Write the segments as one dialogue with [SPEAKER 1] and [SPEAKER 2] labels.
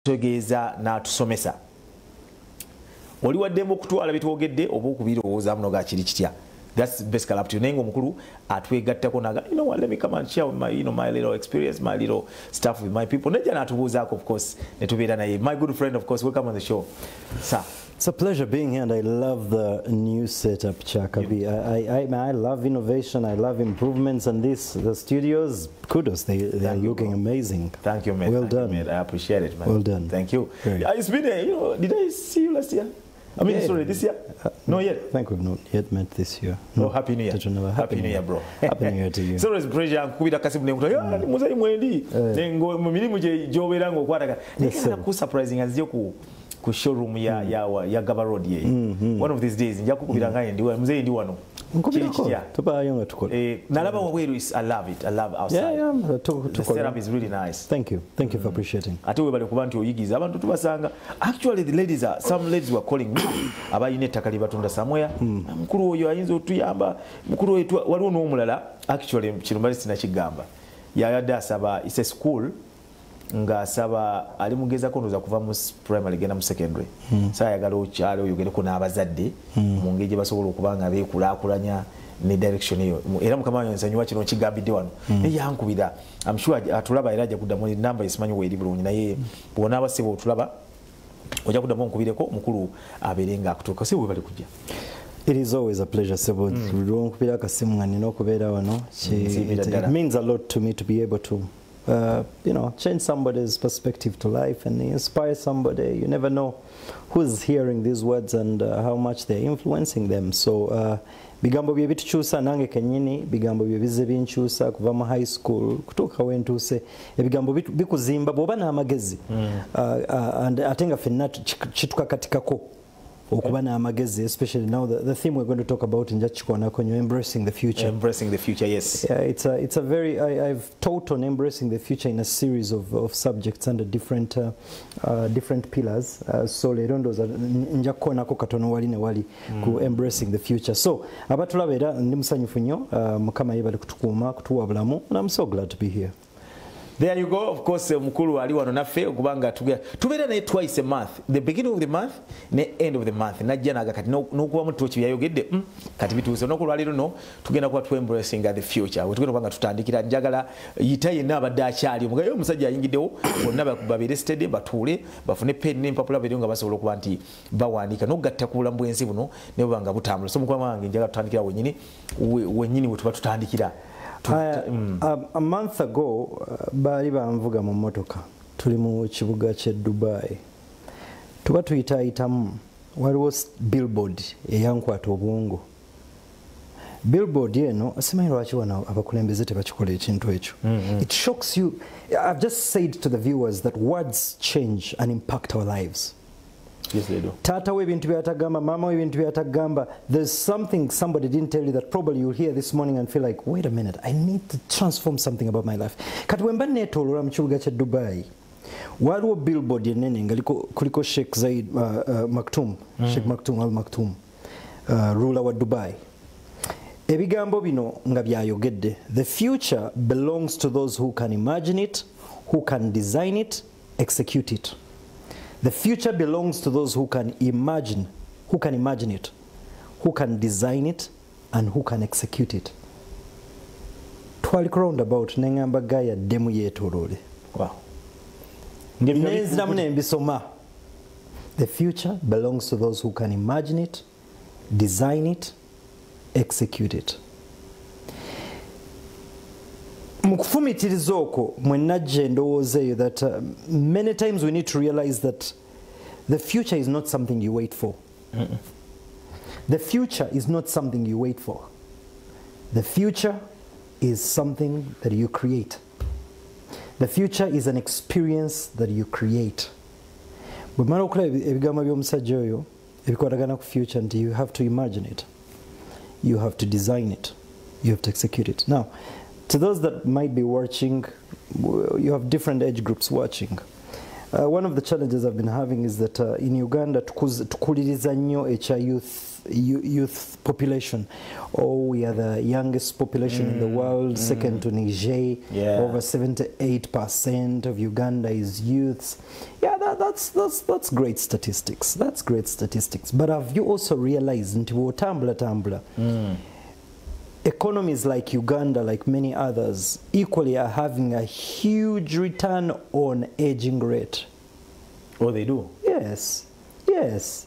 [SPEAKER 1] tegeeza n'atusomesa oli waddemu okutwala bitwogedde oba okubirowoozamu noga kiri kitya. That's basically up to you. Nengo mukuru atwegattako naga, you know what, let me come and share with my, you know, my little experience, my little stuff with my people. Neja natubuzaako, of course, netubeera naye. My good friend, of course, welcome on the show. Sir.
[SPEAKER 2] It's a pleasure being here, and I love the new setup, Chakabi. I love innovation, I love improvements, and the studios, kudos, they are looking amazing.
[SPEAKER 1] Thank you, man.
[SPEAKER 2] Well done.
[SPEAKER 1] You, man. I appreciate it, man.
[SPEAKER 2] Well done.
[SPEAKER 1] Thank you. It's been you know, did I see you last year? I mean, sorry, this year? No, yet.
[SPEAKER 2] I think we've not yet met this year.
[SPEAKER 1] No. Oh, Happy New Year.
[SPEAKER 2] Happy New Year, bro. Happy New Year to you.
[SPEAKER 1] So it's pleasure kubira kasimu ne kutoya muzayi mwendi nengo mu mirimu je jobera ngo kwataka nekana ku surprising azije ku showroom ya Gaba Road ye. One of these days nja kukubira ngaye ndi muzayi ndi wano.
[SPEAKER 2] Tubayo nga tukola.
[SPEAKER 1] Nalaba wabweru is I love it. I love outside.
[SPEAKER 2] Yeah.
[SPEAKER 1] The setup is really nice.
[SPEAKER 2] Thank you for appreciating.
[SPEAKER 1] Ate we bali kuba nti oyigiza abantu tubasanga. Actually the ladies are, some ladies were calling me abayine takali batunda somewhere. Mukuru oyo ayinza otuyamba. Mukuru wetu waliwo n'omulala actually kirumali sina kigamba. Yayadde asaba is a school nga asaba ali mugezako ndoza kuva mu primary genda mu secondary. Saa yagala okyalo oyogereko n'abazadde mu ngeri gye basobola okubanga beekulaakulanya ne direction eyo. Era mukama wange nsanyuwa kino kigambidde wano. Naye yankubira. I'm sure atulaba era ajja kuddamu number isimanyi weeri bulungi naye bw'ona abasiba otulaba ojja kuddamu onkubireko mukulu abeerenga akutuuka. Si we bali kujja.
[SPEAKER 2] It is always a pleasure, Sebo. It means a lot to me to be able to you know, change somebody's perspective to life and inspire somebody. You never know who's hearing these words and how much they're influencing them. So bigambo bye bitukyusa nange kenyini bigambo bye bize binkyusa kuva mu high school kutuuka wentuse ebigambo bikuzimba bwoba n'amagezi ate nga ffenna kitukakatikako okuba n'amagezi, especially now the theme we're going to talk about in Jachikonako, embracing the future.
[SPEAKER 1] Embracing the future, yes.
[SPEAKER 2] Yeah, it's a very I've taught on embracing the future in a series of subjects under different pillars. So lerondoza njakonako katono wali ne wali ku embracing the future. So abatulabera ndi musanyufu nnyo mukama yebali kutukuuma kutuwa bulamu, and I'm so glad to be here.
[SPEAKER 1] There you go. Of course, mukulu ali wano naffe okubanga tubeera naye twice a month, the beginning of the month ne end of the month. Najja naga kati n'okuba mu tochi byayogedde kati bituuse n'okulwaliro no tugenda kuba embracing the future. We tugenda kubanga tutandikira njagala yita yenna abadde akyali omugayo omusajja ayingiddewo bonna babeere steady batuule bafune pen n'empapula beri nga basobola okuba nti bawandiika n'okugatta ku bulamu bw'ensi buno ne bubanga butambula. So mukama wange njagala tutandikira wennyini we tuba tutandikira.
[SPEAKER 2] A month ago, bali banvuga mu motoka tuli mu kibuga kye Dubai. Tuba tuyitaayitamu waliwo billboard eyankwata obwongo. Billboard eno asimanyi lwaki wano abakulembeze tebakikola ekintu ekyo. It shocks you. I've just said to the viewers that words change and impact our lives.
[SPEAKER 1] Yes, they do.
[SPEAKER 2] Tata we bintu byatagamba, mama we bintu byatagamba. There's something somebody didn't tell you that probably you'll hear this morning and feel like, wait a minute, I need to transform something about my life. Kati wemba netolora mu kibuga kya Dubai. Waliwo billboard yenene nga kuliko Sheikh Zayed Maktoum, Sheikh Maktoum Al Maktoum, ruler wa Dubai. Ebigambo bino nga byayogedde. The future belongs to those who can imagine it, who can design it, execute it. The future belongs to those who can imagine it, who can design it, and who can execute it. Twali roundabout nengamba gaya demu yetolole.
[SPEAKER 1] Wow.
[SPEAKER 2] The future belongs to those who can imagine it, design it, execute it. Mukufumitiriza okwo mwenajja endowooza eyo that many times we need to realize that the future is not something you wait for. The future is not something you wait for. The future is something that you create. The future is an experience that you create. Bwemala okulaba ebigambo by'omusajja oyo ebikwatagana ku future nti you have to imagine it, you have to design it, you have to execute it. Now, to those that might be watching, you have different age groups watching. One of the challenges I've been having is that in Uganda, tukuliriza nnyo youth population. Oh, we are the youngest population in the world, second to Niger. Over 78% of Uganda is youths. Yeah, That's great statistics. That's great statistics. But have you also realized tambula economies like Uganda, like many others, equally are having a huge return on aging rate?
[SPEAKER 1] Oh, they do?
[SPEAKER 2] Yes. Yes.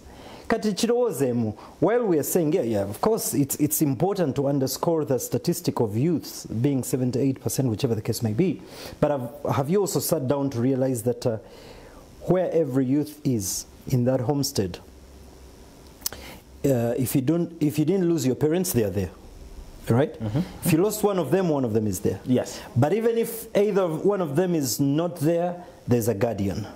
[SPEAKER 2] While we are saying, yeah, of course, it's important to underscore the statistic of youths being 78%, whichever the case may be. But have you also sat down to realize that where every youth is in that homestead, if you didn't lose your parents, they are there, right? If you lost one of them is there.
[SPEAKER 1] Yes.
[SPEAKER 2] But even if either one of them is not there, there's a guardian.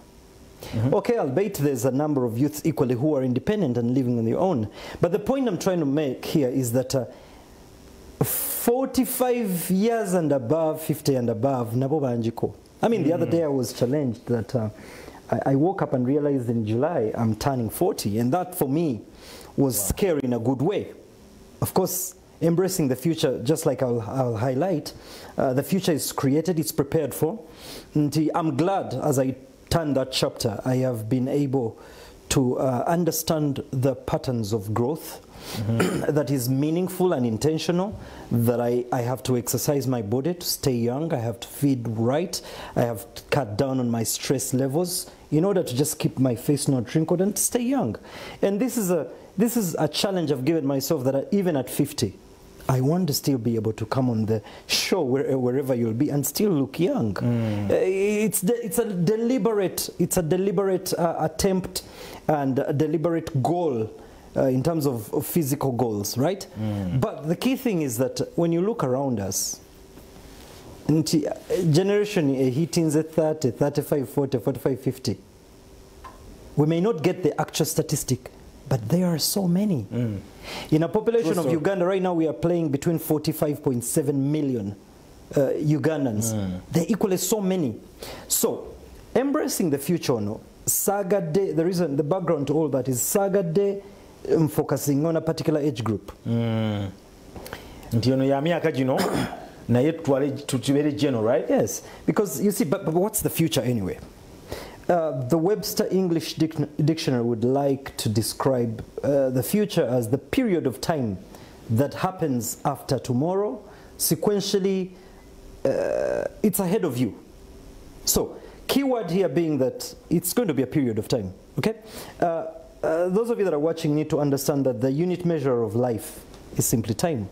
[SPEAKER 2] Okay, albeit there's a number of youths equally who are independent and living on their own. But the point I'm trying to make here is that 45 years and above, 50 and above, nabo banjiko. I mean, the other day I was challenged that I woke up and realized in July I'm turning 40, and that for me was scary in a good way. Of course, embracing the future, just like I'll highlight, the future is created, it's prepared for. And I'm glad as I turn that chapter, I have been able to understand the patterns of growth that is meaningful and intentional, that I have to exercise my body to stay young, I have to feed right, I have to cut down on my stress levels in order to just keep my face not wrinkled and to stay young. And this is a challenge I've given myself, that even at 50, I want to still be able to come on the show wherever you'll be and still look young. It's a deliberate attempt and a deliberate goal in terms of physical goals, right? But the key thing is that when you look around us, generation hitting 30, 35, 40, 45, 50, we may not get the actual statistic, but there are so many. In a population of Uganda right now, we are playing between 45.7 million Ugandans. They're equally so many. So, embracing the future, no, Saga Day, the reason, the background to all that is Saga Day focusing on a particular age group.
[SPEAKER 1] Nti ono ya myaka gino naye tutubere general, right?
[SPEAKER 2] Yes, because you see, but what's the future anyway? The Webster English Dictionary would like to describe the future as the period of time that happens after tomorrow. Sequentially, it's ahead of you. So, keyword here being that it's going to be a period of time, okay? Those of you that are watching need to understand that the unit measure of life is simply time.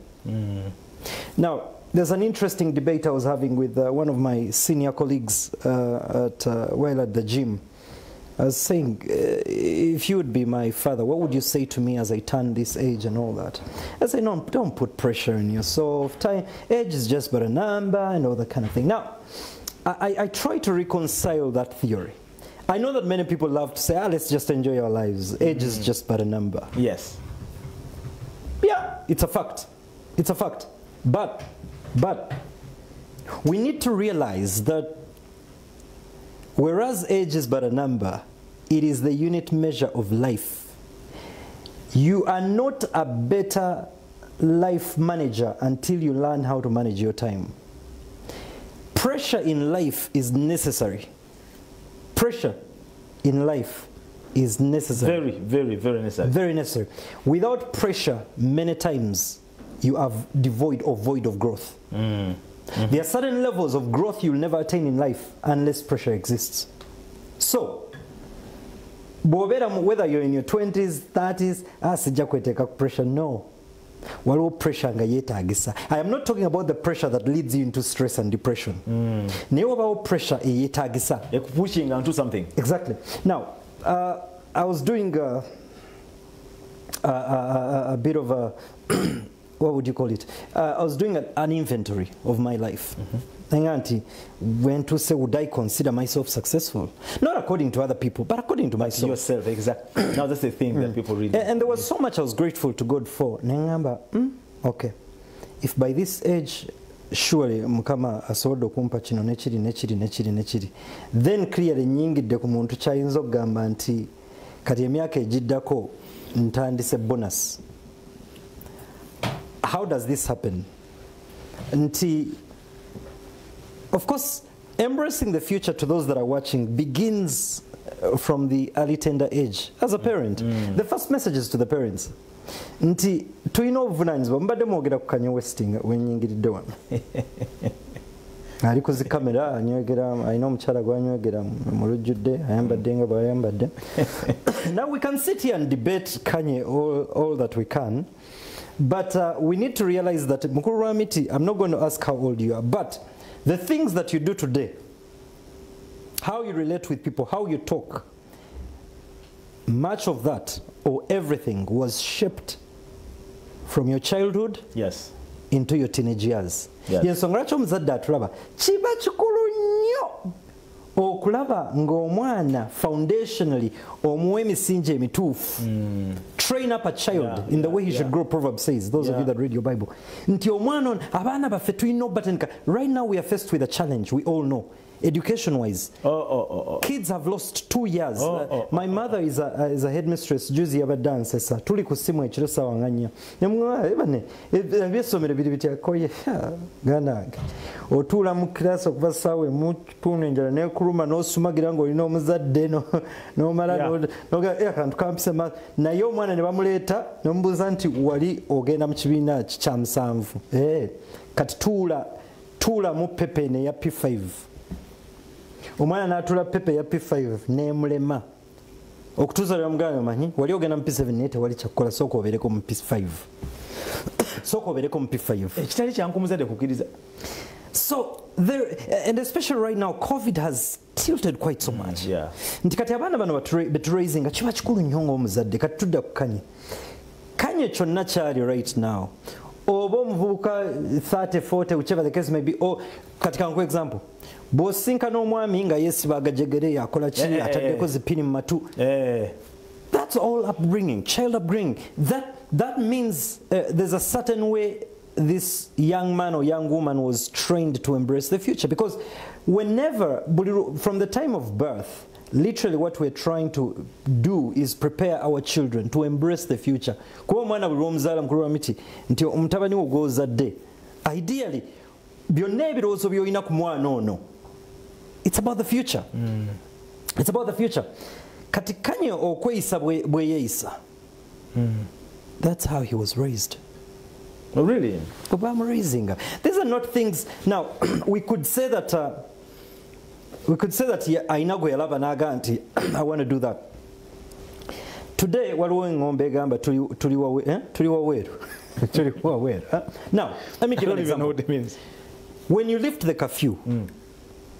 [SPEAKER 2] Now, there's an interesting debate I was having with one of my senior colleagues while at the gym. I was saying, if you would be my father, what would you say to me as I turn this age and all that? I say, no, don't put pressure on yourself. Age is just but a number and all that kind of thing. Now, I try to reconcile that theory. I know that many people love to say, let's just enjoy our lives. Age is just but a number.
[SPEAKER 1] Yes.
[SPEAKER 2] Yeah, it's a fact. It's a fact. But we need to realize that whereas age is but a number, it is the unit measure of life. You are not a better life manager until you learn how to manage your time. Pressure in life is necessary. Pressure in life is necessary.
[SPEAKER 1] Very, very, very necessary.
[SPEAKER 2] Very necessary. Without pressure, many times, you are devoid or void of growth. There are certain levels of growth you'll never attain in life unless pressure exists. So, whether you're in your 20s, 30s, sijja kweteka pressure, no. Waliwo pressure nga yetagisa. I am not talking about the pressure that leads you into stress and depression. Naye wabawo pressure eyetagisa.
[SPEAKER 1] Pushing onto something.
[SPEAKER 2] Exactly. Now, I was doing a bit of a what would you call it? I was doing an inventory of my life. When to say, would I consider myself successful? Not according to other people, but according to myself.
[SPEAKER 1] Yourself, exactly. Now that's the thing that people really...
[SPEAKER 2] And there was so much I was grateful to God for. Okay. If by this age, surely mukama asobola okumpa kino nechiri, then clearly nyingidde ku muntu kyayinza okugamba nti kati emyaka egiddako ntandise bonus. How does this happen? Of course, embracing the future to those that are watching begins from the early tender age as a parent. The first message is to the parents. Nti tulina obuvunanyizibwa mbadde mwogera ku Kanye Westing wenyingiridde wano ali ku zi kamera anywegera alina omukyala gwanywegera mu lujjudde ayambadde nga bw'ayambadde. Now we can sit here and debate Kanye all that we can, but we need to realize that mukulu wa miti, I'm not going to ask how old you are, but the things that you do today, how you relate with people, how you talk, much of that or everything was shaped from your childhood into your teenage years. Yensonga lwaki omuzadde atulaba kiba kikulu nnyo okulaba ng'omwana foundationally omuwa emisingi emituufu. Train up a child in the way he should grow, Proverbs says, those of you that read your Bible. Nti omwana abaana baffe tulina obatandika. Right now we are faced with a challenge, we all know. Education-wise, kids have lost 2 years. My mother is a headmistress. Juzi yaba dance sa tuli ku simu ekiro sawa nganya. Ebane ebyesomero biri bitya koye ganange. Otula mu class okuva sawe mu tunu njala ne kuluma no sumagira ngo olina omuzadde no mala no akantu kampisa naye omwana ne bamuleeta nomubuuza nti wali ogenda mu kibiina kya 7 kati tula mu pepe ne ya P5. Omwana n'atula pepe ya P5 n'emulema okutuusa lwe mugamba manyi wali ogenda mu P7 naye tewali kyakukola sooka obeereko mu P5 sooka obeereko mu P5
[SPEAKER 1] ekitali kyankumuzadde kukkiriza.
[SPEAKER 2] So there, and especially right now COVID has tilted quite so much. Nti kati abaana bano beturaising kiba kikulu nnyo ng'omuzadde. Kati tudda ku Kanye kyonna kyali right now oba omuvubuka 30 40 whichever the case may be, or kati kanku example bw'osinka n'omwami nga yeesiba agajegere yakola ki ataddeko zipini mu matu. That's all upbringing, child upbringing. That means there's a certain way this young man or young woman was trained to embrace the future, because whenever from the time of birth, literally what we're trying to do is prepare our children to embrace the future. Kuba omwana buli lw'omuzaala mukulu wa miti nti omutabani wo gw'ozadde ideally byonna ebirowoozo by'olina ku mwana ono, it's about the future. It's about the future. Kati Kanye okweyisa bwe yeeyisa, that's how he was raised.
[SPEAKER 1] Oh, really?
[SPEAKER 2] I'm raising her. These are not things. Now we could say that ainago yalaba naganti I want to do that. Today waliwo engombe egamba tuli waweru. Now let me give you an example. I don't even know what it means. When you lift the curfew,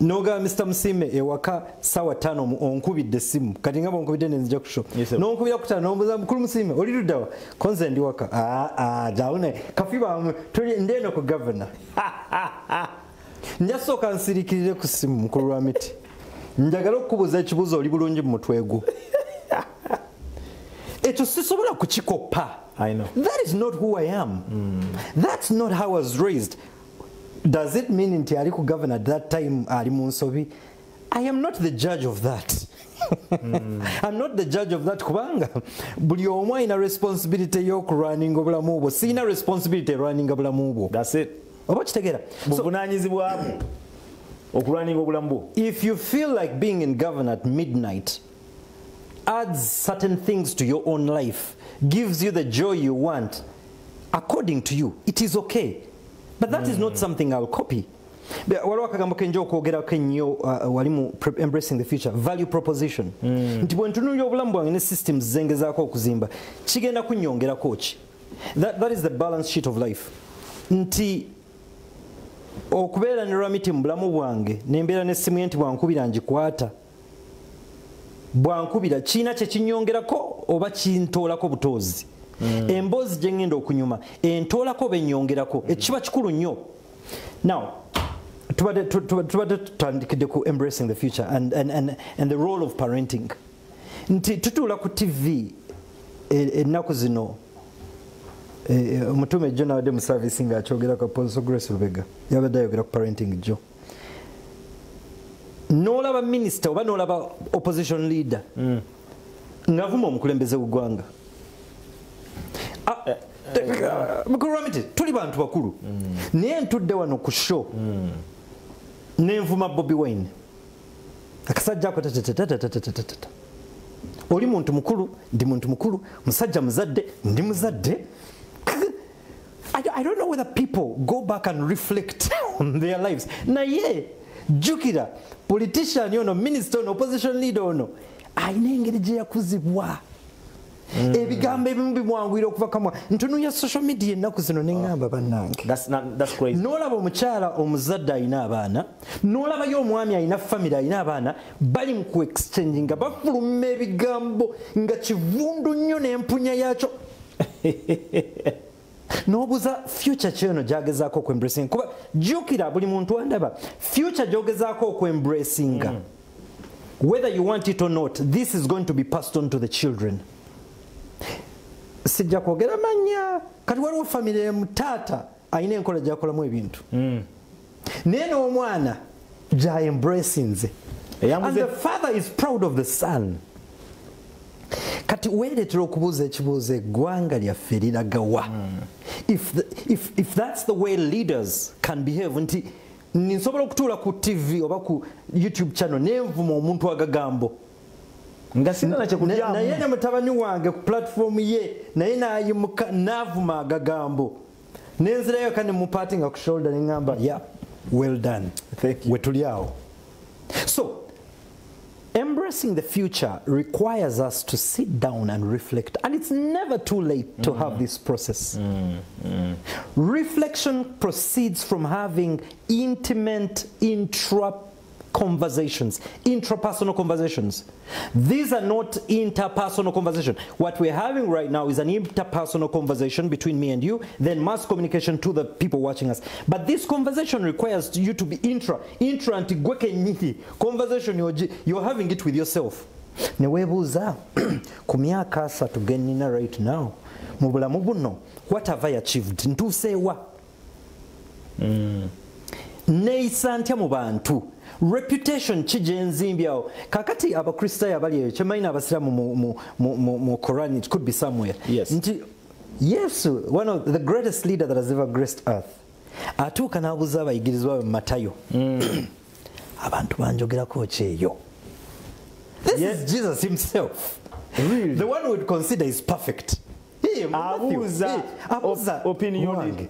[SPEAKER 2] noga Mr. Musiime ewaka sawa 5 onkubidde simu kati nga bonkubidde nenzija ku show nonkubira kutana nombuza mukulu Musiime oli luddawa konze ndi waka daune kafiba tuli ndeno ku governor njasooka nsirikirire ku simu mukulu wa miti njagala okubuuza ekibuuzo oli bulungi mu mutwe gwo ekyo sisobola kukikopa.
[SPEAKER 1] I know.
[SPEAKER 2] That is not who I am. That's not how I was raised. Does it mean nti ali ku governor at that time ali mu nsobi? I am not the judge of that. I'm not the judge of that kubanga buli omu alina responsibility y'okurunning obulamu bwo. Sina responsibility running obulamu bwo.
[SPEAKER 1] That's it.
[SPEAKER 2] Oba kitegeera?
[SPEAKER 1] Buvunaanyizibwa okurunning obulamu bwo.
[SPEAKER 2] If you feel like being in governor at midnight adds certain things to your own life, gives you the joy you want, according to you, it is okay. But that is not something I'll copy. Waliwo akagambo kenja okwogerako ennyo wali mu embracing the future, value proposition. Nti bwe ntunuulira obulamu bwange ne systems zengezaako okuzimba kigenda kunnyongerako ki. That is the balance sheet of life. Nti okubeera ne Ramiti mu bulamu bwange nembeera n'essimu ye nti bwankubira ngikwata bwankubira kiina kye kinnyongerako oba kintoolako butoozi. Emboozi gye ngenda okunyuma entoolako bennyongerako ekiba kikulu nnyo. Now tubadde tutandikidde ku embracing the future and the role of parenting. Nti tutuula ku TV ennaku zino omutume John abadde mu service nga akyogera ku Apostle Grace Lubega yabadde ayogera ku parenting jo. N'olaba minister oba n'olaba opposition leader ng'avuma omukulembeze w'eggwanga. Mukulu Ramiti tuli bantu bakulu naye ntudde wano ku show nenvuma Bobi Wine akasajja ako oli muntu mukulu ndi muntu mukulu musajja muzadde ndi muzadde. I don't know whether people go back and reflect on their lives. Naye jukira politician yono, minister ono, opposition leader ono ayina engeri gye yakuzibwa. Ebigambo ebimu bimwanguyira okuva kamwa ntunuya social media ennaku zino neŋŋamba bannange.
[SPEAKER 1] That's crazy.
[SPEAKER 2] N'olaba omukyala omuzadde ayina abaana, n'olabayo omwami ayina family ayina abaana, bali mu ku exchange nga bafuluma ebigambo nga kivundu nnyo n'empunya yakyo. N'obuuza future kyono gy'agezaako okwembracinga, kuba jjukira buli muntu andaba future gy'ogezaako okwembracinga, whether you want it or not, this is going to be passed on to the children. Sijja kwogera manya kati waliwo famire mutaata ayina enkola gy'akolamu ebintu naye n'omwana gy'aembracinze, and the father is proud of the son. Kati weeretera okubuuza ekibuuzo eggwanga lyaffe liragawa. If that's the way leaders can behave, nti nsobola okutuula ku TV oba ku YouTube channel nenvuma omuntu agagambo
[SPEAKER 1] nga sina na kyekudyamu,
[SPEAKER 2] naye ne mutabani wange ku platform ye naye nayimuka navuma agagambo nenzirayo kandi mupatinga ku shoulder neŋŋamba yeah, well done, we tuli awo. So embracing the future requires us to sit down and reflect, and it's never too late to have this process. Reflection proceeds from having intimate intrapersonal conversations. These are not interpersonal conversations. What we're having right now is an interpersonal conversation between me and you, then mass communication to the people watching us. But this conversation requires you to be conversation you're having it with yourself. Newebuuza ku myaka 3 genina right now mu bulamu buno, what have I achieved? Ntuuseewa? Neeyisa ntya mu bantu? Reputation kijenzimbyawo. Kakati abakristaayo abali eyo kyemanyina abasiraamu mu Quran, it could be somewhere.
[SPEAKER 1] Yes.
[SPEAKER 2] Nti Yesu, one of the greatest leader that has ever graced earth, atuuka n'abuuza abayigirizwa be mu Matayo, abantu banjogerako ki eyo? This is Jesus himself.
[SPEAKER 1] Really?
[SPEAKER 2] The one we would consider is perfect.
[SPEAKER 1] Abuuza opinion.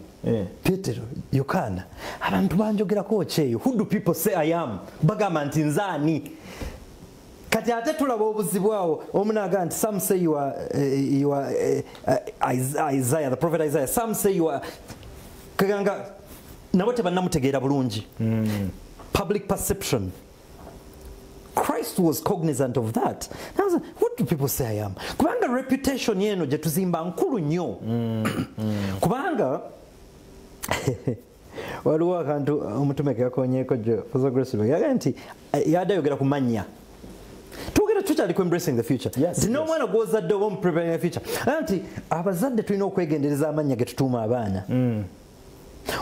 [SPEAKER 2] Peter, Yohana, abantu banjogerako ki eyo? Who do people say I am? Bagamba nti nzaani? Kati ate tulaba obuzibwawo, omunaga nti some say you are Isaiah, the prophet Isaiah. Some say you are kaganga nabo tebannamutegeera bulungi. Public perception. Christ was cognizant of that. Now, what do people say I am? Kubanga reputation yeno gye tuzimba nkulu nnyo. Kubanga waliwo akantu omutume kakonyeeko gye photography yaga nti yadayogera ku mannya. Tugera tukyali ku embracing the future. Nti n'omwana gw'ozadde oba preparing the future. Nti abazadde tulina okwegendereza amannya ge tutuuma abaana.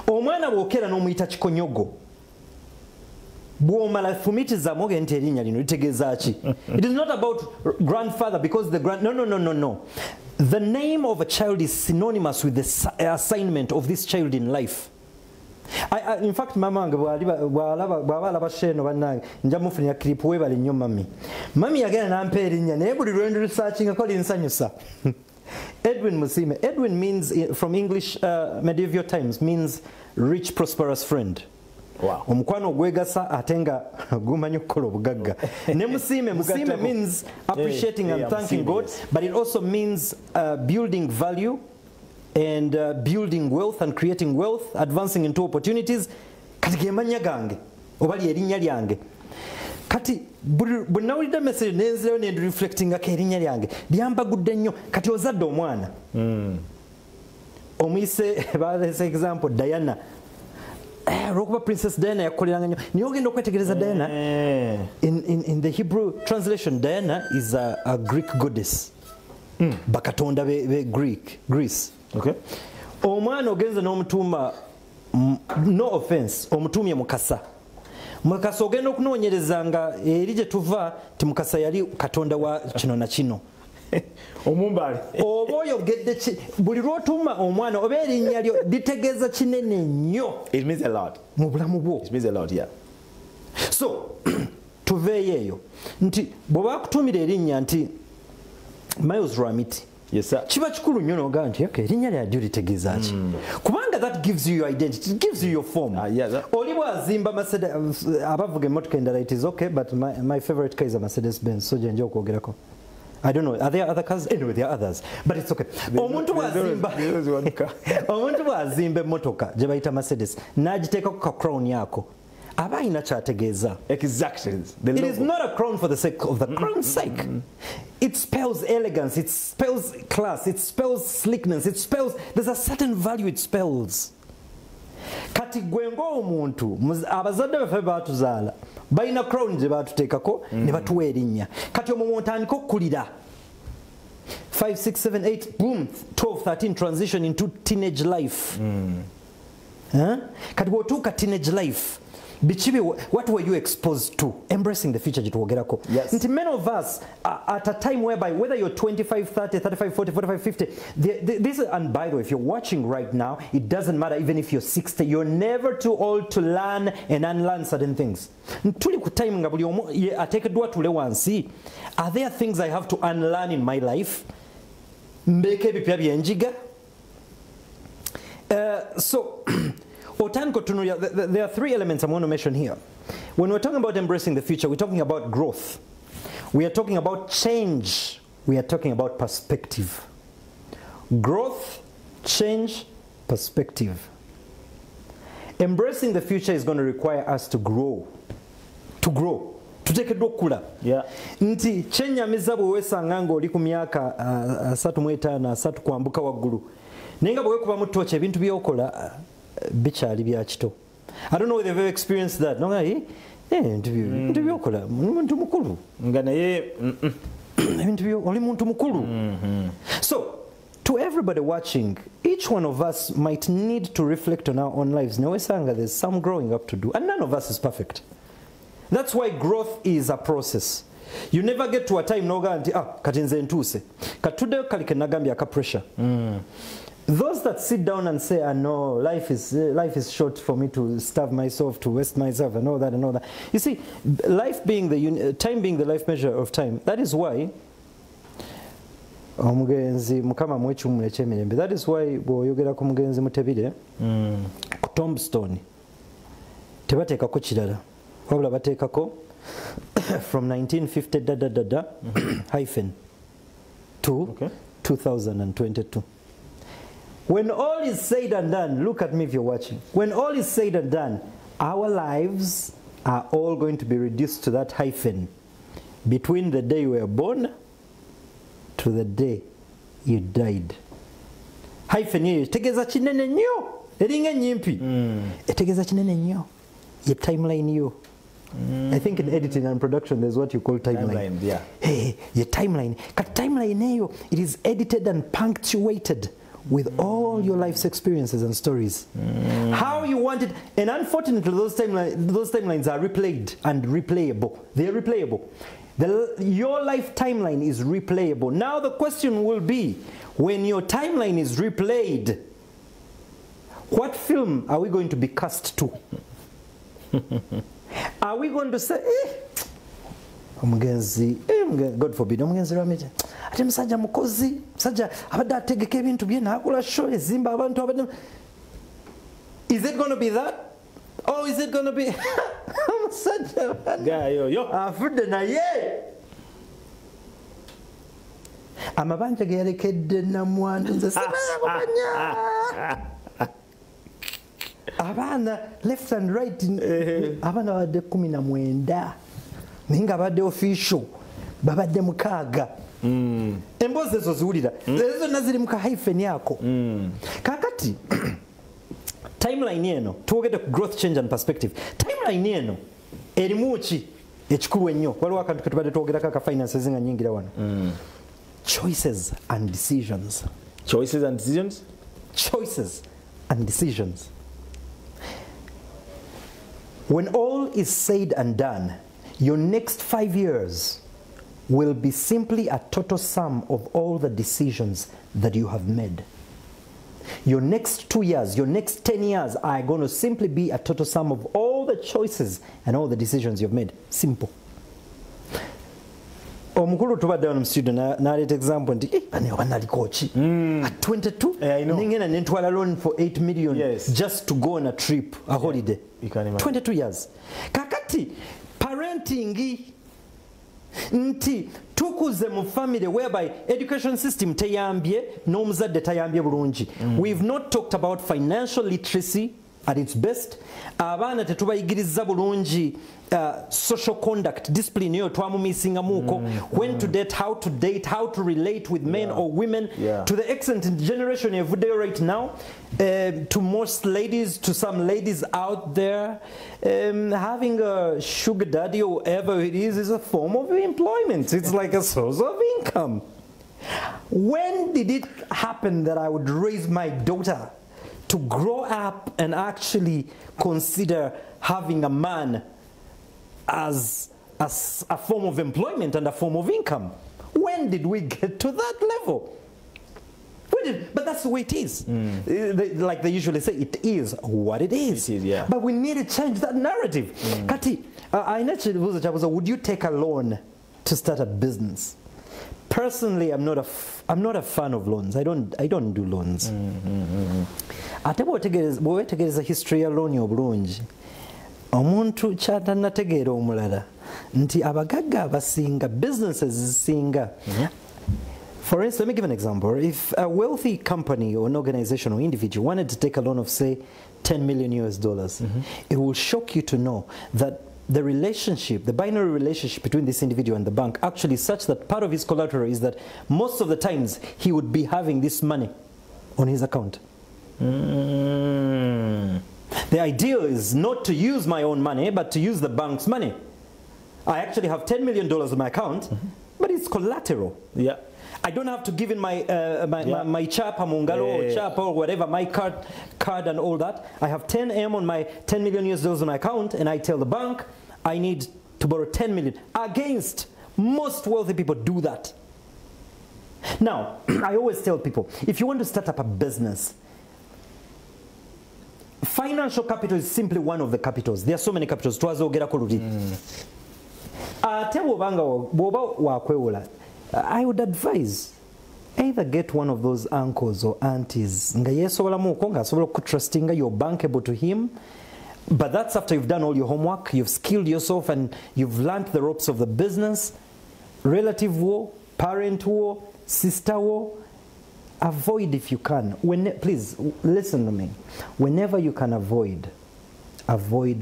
[SPEAKER 2] Omwana bw'okera n'omuyita kikonyogo, bw'omala fumitizaamu oge nti erinnya lino litegeeza ki? It is not about grandfather because no. The name of a child is synonymous with the assignment of this child in life. In fact, mama wange bw'aba alaba sheeno bannange nja mufunira clip weebale nnyo mami. Mami yagenda n'ampa erinnya naye buli lwe ndiresearchingako linsanyusa. Edwin Musiime. Edwin means, from English medieval times, means rich, prosperous friend.
[SPEAKER 1] Wow.
[SPEAKER 2] Omukwano ogwegasa ate nga gumanyi okukola obugagga. Ne Musiime means appreciating and thanking God, but it also means building value and building wealth and creating wealth, advancing into opportunities. Kati ge mannya gange oba ly'erinnya lyange. Kati bwe nawulidde message nenzirayo ne reflectinga ko erinnya lyange lyambagudde nnyo. Kati ozadde omwana omuyise baleese example Diana. Olwokuba Princess Diana yakoleranga nnyo naye ogenda okwetegereza Diana in the Hebrew translation, Diana is a Greek goddess. Bakatonda be Greece.
[SPEAKER 1] Okay.
[SPEAKER 2] Omwana ogenza n'omutuuma, no offense, omutumye Mukasa. Mukasa ogenda okunoonyereza nga eri gye tuva ti Mukasa yali katonda wa kino na kino.
[SPEAKER 1] Omumbale.
[SPEAKER 2] Oba oyogedde ki buli lw'otuuma omwana oba erinnya lyo litegeeza kinene nnyo.
[SPEAKER 1] It means a lot.
[SPEAKER 2] Mu bulamu bwo.
[SPEAKER 1] It means a lot, yeah.
[SPEAKER 2] So tuveeyo eyo nti bwe bakutumira erinnya nti Miles Ramiti,
[SPEAKER 1] yes sir,
[SPEAKER 2] kiba kikulu nnyo n'ogamba nti okay, erinnya lyange litegeeza ki? Kubanga that gives you your identity, it gives you your form. Oli bw'azimba abavuga emmotoka endala, it is okay, but my favorite car is a Mercedes Benz, so gye nja okwogerako. I don't know, are there other cars? Anyway, there are others, but it's okay. Omuntu bw'azimba emmotoka gye bayita Mercedes n'agiteekako ka crown yaako, aba alina kyategeeza.
[SPEAKER 1] Exactly.
[SPEAKER 2] It is not a crown for the sake of the crown's sake. It spells elegance, it spells class, it spells slickness, it spells, there's a certain value it spells. Kati gwe ng'omuntu abazadde baffe baatuzaala balina crown gye baatuteekako ne batuwa erinnya. Kati omwo mw'otandika okkulira 5, 6, 7, 8, boom, 12, 13, transition into teenage life. Kati bw'otuuka teenage life, what were you exposed to? Embracing the future.
[SPEAKER 1] Yes.
[SPEAKER 2] And many of us are at a time whereby whether you're 25, 30, 35, 40, 45, 50, this, and by the way, if you're watching right now, it doesn't matter even if you're 60, you're never too old to learn and unlearn certain things. Are there things I have to unlearn in my life? So there are three elements I want to mention here. When we're talking about embracing the future, we're talking about growth. We are talking about change. We are talking about perspective. Growth, change, perspective. Embracing the future is going to require us to grow. To grow. Tuteekeddwa okula. Nti kyennyamiza bwe weesanga ng'oli ku myaka 35 3 kwambuka waggulu. Naye nga bwe weekubamu ttooki ebintu by'okola bikyali bya kito. I don't know whether you've ever experienced that. No, ebintu by'okola muntu mukulu. Nga naye oli muntu mukulu. So, to everybody watching, each one of us might need to reflect on our own lives. Newesanga, there's some growing up to do, and none of us is perfect. That's why growth is a process. You never get to a time noga nti kati nze ntuuse. Katuddeyo kali ke nagambye aka pressure. Those that sit down and say, no, life is short for me to starve myself, to waste myself, and all that and all that. You see, life being time being the life measure of time. That is why that is why bw'oyogera ku mugenzi Mutebire ku tombstone tebateekako kirala wabula bateekako from 1950 hyphen to 2022. When all is said and done, look at me if you're watching. When all is said and done, our lives are all going to be reduced to that hyphen between the day you were born to the day you died. Hyphen yeyo tegeeza kinene nnyo eringa ennyimpi etegeeza kinene nnyo ye timeline yo. I think in editing and production there's what you call timeline. Hey, your timeline. Kat timeline eyo, it is edited and punctuated with all your life's experiences and stories. How you want it, and unfortunately those timelines are replayed and replayable. They're replayable. Your life timeline is replayable. Now the question will be, when your timeline is replayed, what film are we going to be cast to? Are we going to say, God forbid, ate musajja mukozi, musajja abadde ategeka ebintu bye n'akola show ezimba abantu abadde. Is it going to be that? Or is it going to be musajja gayo afudde naye amabanja ge yalekedde namwandu nze sibayamukanya abaana left and right abaana babadde 19 naye nga babadde official babadde 6. Emboozi ezo ziwulira ezo zonna ziri mu kahyphen yako. Kakati timeline eno tuwogedde ku growth, change and perspective. Timeline eno erimu ki ekikulu ennyo? Waliwo akantu ketubadde twogerako aka finances nga nyingira wano. Choices and decisions.
[SPEAKER 1] Choices and decisions?
[SPEAKER 2] Choices and decisions. When all is said and done, your next 5 years will be simply a total sum of all the decisions that you have made. Your next 2 years, your next 10 years are going to simply be a total sum of all the choices and all the decisions you've made. Simple. Omukulu tubadde wano mu studio n'aleeta example nti bano wanali kochi at 22 ningena nentwala loan for 8 million just to go on a trip, a holiday. 22 years. Kakati parenting nti tukuze mu family whereby education system teyambye n'omuzadde tayambye bulungi. We've not talked about financial literacy at its best. Abaana tetubayigiriza bulungi social conduct, discipline yo twamumisinga muko, when to date, how to relate with men or women, to the extent in the generation of video right now, to most ladies, to some ladies out there, having a sugar daddy or whatever it is a form of employment. It's like a source of income. When did it happen that I would raise my daughter to grow up and actually consider having a man as a form of employment and a form of income? When did we get to that level? But that's the way it is. Like they usually say, it is what it is. But we need to change that narrative. Kati, would you take a loan to start a business? Personally, I'm not a fan of loans. I don't do loans. Ate bw'otegereza history ya loan obulungi, omuntu kyatanategeera omulala nti abagagga abasinga, businesses zisinga. For instance, let me give an example. If a wealthy company or an organization or individual wanted to take a loan of, say, $10 million US, it will shock you to know that the relationship, the binary relationship between this individual and the bank actually is such that part of his collateral is that most of the times he would be having this money on his account. The idea is not to use my own money, but to use the bank's money. I actually have $10 million in my account, but it's collateral. I don't have to give in my chapa mungalo or chapa or whatever, my card and all that. I have 10M on my $10 million US on my account, and I tell the bank I need to borrow 10 million. Against most wealthy people do that. Now, I always tell people, if you want to start up a business, financial capital is simply one of the capitals. There are so many capitals. I would advise either get one of those uncles or aunties nga yesobola muko nga asobola kutrustinga, you're bankable to him, but that's after you've done all your homework, you've skilled yourself and you've learned the ropes of the business. Relative war, parent war, sister war, avoid if you can. Please listen to me. Whenever you can avoid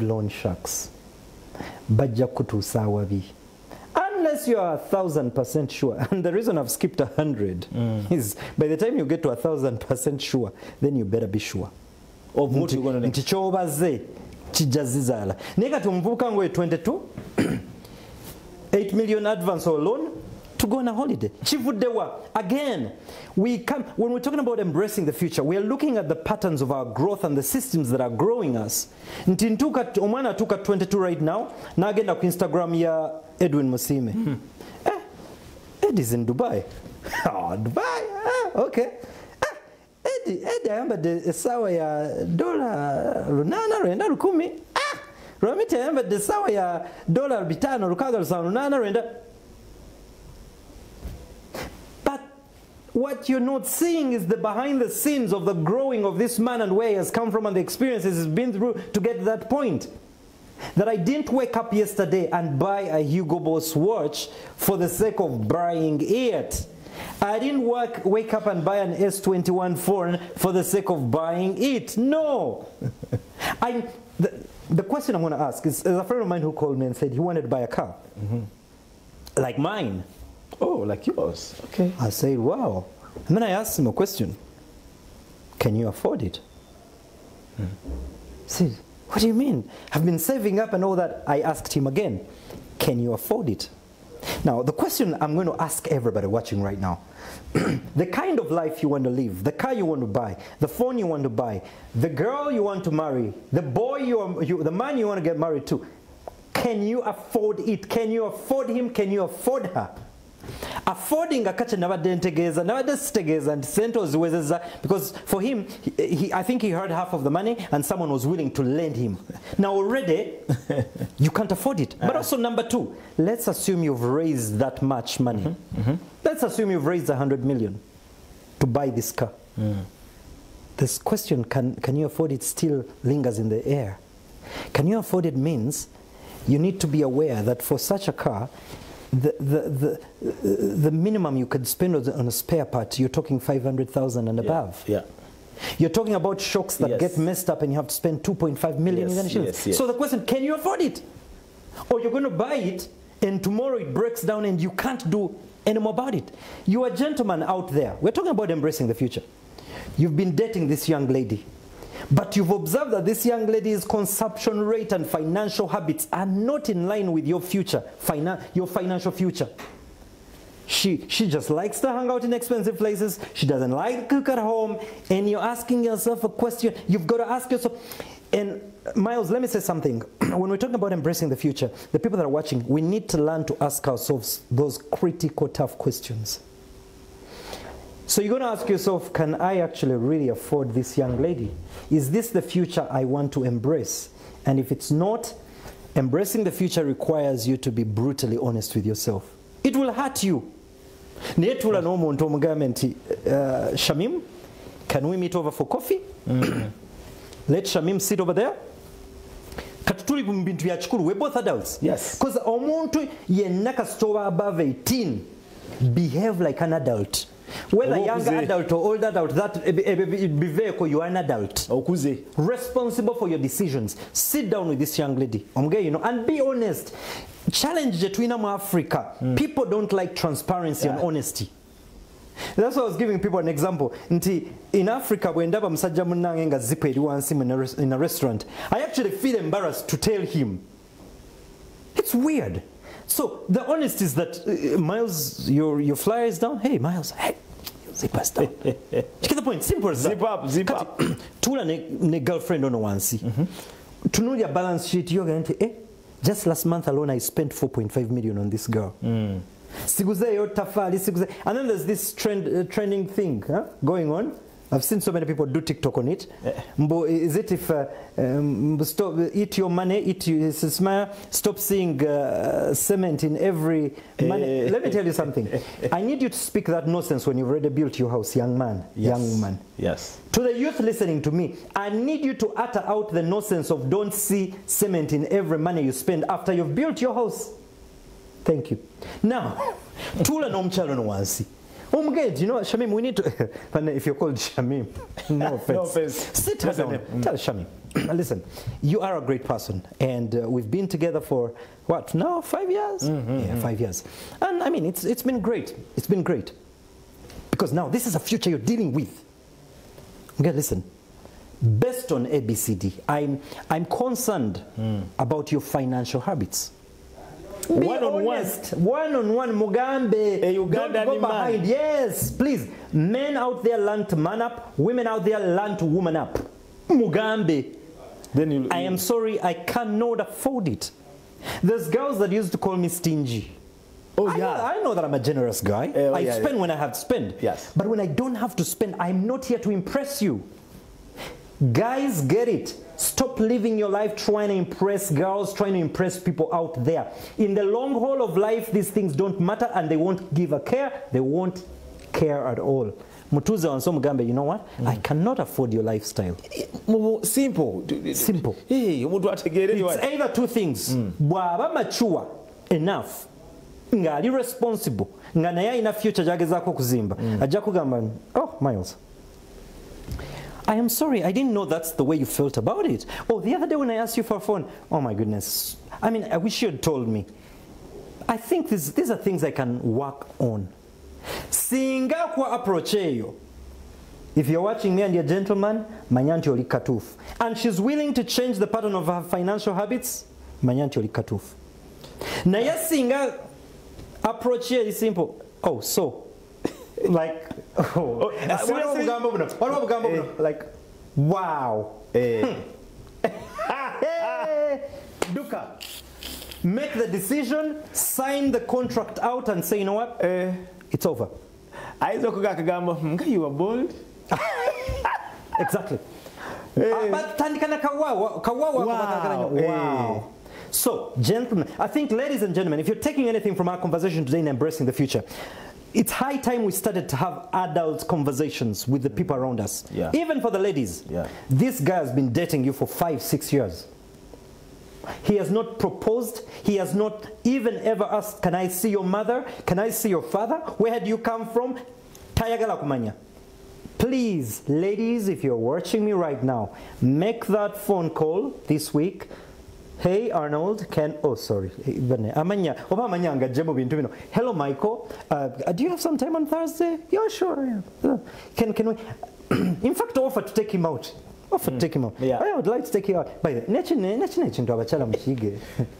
[SPEAKER 2] loan sharks. Bajja kutuusa awabi. Unless you are 1,000% sure. And the reason I've skipped 100 is by the time you get to 1,000% sure, then you better be sure. Of what you're going to do. Ntichobaze chijazizala. Nega tumvuka ngwe 22, 8 million advance or loan to go on a holiday. Chivudewa. Again, when we're talking about embracing the future, we are looking at the patterns of our growth and the systems that are growing us. Ntintuka omwana tuka 22 right now. Nagenda ku Instagram ya Edwin Musiime. Ed is in Dubai. Oh, Dubai. Okay. Ed ayambadde essaawa ya $8.10. Lwamiti ayambadde essaawa ya $5.5 But what you're not seeing is the behind the scenes of the growing of this man and where he has come from and the experiences he's been through to get to that point. That I didn't wake up yesterday and buy a Hugo Boss watch for the sake of buying it. I didn't wake up and buy an S21 phone for the sake of buying it. No. The question I'm going to ask is, there's a friend of mine who called me and said he wanted to buy a car. Like mine.
[SPEAKER 1] Oh, like yours. Okay.
[SPEAKER 2] I said, wow. And then I asked him a question. Can you afford it? He said, what do you mean? I've been saving up and all that. I asked him again, can you afford it? Now, the question I'm going to ask everybody watching right now, the kind of life you want to live, the car you want to buy, the phone you want to buy, the girl you want to marry, the boy the man you want to get married to, can you afford it? Can you afford him? Can you afford her? affording a kache nabadde sitegeeza nti sente oziwezezza, because for him, I think he heard half of the money and someone was willing to lend him. Now already, you can't afford it. But also number two, let's assume you've raised that much money. Let's assume you've raised 100 million to buy this car. This question, can you afford it, still lingers in the air. Can you afford it means you need to be aware that for such a car, the minimum you could spend on a spare part, you're talking 500,000 and above.
[SPEAKER 1] Yeah.
[SPEAKER 2] You're talking about shocks that get messed up and you have to spend 2.5 million Uganda shillings. So the question, can you afford it? Or you're going to buy it and tomorrow it breaks down and you can't do any more about it. You are gentlemen out there. We're talking about embracing the future. You've been dating this young lady, but you've observed that this young lady's consumption rate and financial habits are not in line with your future, your financial future. She just likes to hang out in expensive places. She doesn't like to cook at home. And you're asking yourself a question. You've got to ask yourself. And Miles, let me say something. When we're talking about embracing the future, the people that are watching, we need to learn to ask ourselves those critical, tough questions. So you're going to ask yourself, can I actually really afford this young lady? Is this the future I want to embrace? And if it's not, embracing the future requires you to be brutally honest with yourself. It will hurt you. Shamim, can we meet over for coffee? Let Shamim sit over there. We're both adults.
[SPEAKER 1] Yes.
[SPEAKER 2] Because omuntu yenna kasitoba above 18 behave like an adult. Whether young adult or old adult, that you are an adult. Responsible for your decisions. Sit down with this young lady, and be honest. Challenge Jetwina Africa. People don't like transparency and honesty. That's why I was giving people an example. In Africa, when in a restaurant, I actually feel embarrassed to tell him. It's weird. So the honest is that, Miles, your flyer is down. Hey, Miles, hey, zip us down. You get the point? Simple as that. Zip up. Tula ne girlfriend on once. To know your balance sheet, you're going to, just last month alone, I spent 4.5 million on this girl. And then there's this trending thing going on. I've seen so many people do TikTok on it. Is it if stop, eat your money, smile, stop seeing cement in every money. Let me tell you something. I need you to speak that nonsense when you've already built your house, young man, young woman. Yes. To the youth listening to me, I need you to utter out the nonsense of don't see cement in every money you spend after you've built your house. Thank you. Now, Tula Nomchalo no Wansi. Oh my God, you know what, Shamim, we need to, if you're called Shamim, no offense. No offense. Sit down. Tell Shamim, listen, you are a great person, and we've been together for, what, now 5 years? Yeah, 5 years. And I mean, it's been great. It's been great. Because now this is a future you're dealing with. Okay, listen, based on ABCD, I'm concerned about your financial habits. One-on-one, Mugambe. Uganda don't go behind. Yes, please. Men out there learn to man up. Women out there learn to woman up. Mugambe. Then I am sorry, I cannot afford it. There's girls that used to call me stingy. Oh yeah. I know that I'm a generous guy. I spend when I have to spend. Yes. But when I don't have to spend, I'm not here to impress you. Guys, get it. Stop living your life trying to impress girls, trying to impress people out there. In the long haul of life, these things don't matter and they won't give a care. They won't care at all. Mutuza and some Mugambe, you know what? I cannot afford your lifestyle. Simple. Simple. It's either two things. Bwaba mature enough. Nga irresponsible. Nga naye ina future jagezako kuzimba. Ajja kugamba, oh, Miles, I am sorry, I didn't know that's the way you felt about it. Oh, the other day when I asked you for a phone, oh my goodness. I mean, I wish you had told me. I think these are things I can work on. Singa kwa approach eyo. If you're watching me and you're a gentleman, manyanti oli katufu. And she's willing to change the pattern of her financial habits, manyanti oli katufu. Na ya singa approach here is simple. Oh, so like, like, wow. Duka. make the decision, sign the contract out and say, you know what, it's over.
[SPEAKER 1] You are bold.
[SPEAKER 2] Exactly. Wow. So, gentlemen, I think, ladies and gentlemen, if you're taking anything from our conversation today in Embracing the Future, it's high time we started to have adult conversations with the people around us.
[SPEAKER 1] Yeah.
[SPEAKER 2] Even for the ladies.
[SPEAKER 1] Yeah.
[SPEAKER 2] This guy has been dating you for 5-6 years. He has not proposed. He has not even ever asked, can I see your mother? Can I see your father? Where do you come from? Tayagala kumanya. Please, ladies, if you're watching me right now, make that phone call this week. Hey, Arnold, hello, Michael, do you have some time on Thursday? Yeah, sure. Yeah. Can we, in fact, offer to take him out.
[SPEAKER 1] Yeah.
[SPEAKER 2] I would like to take you out. By the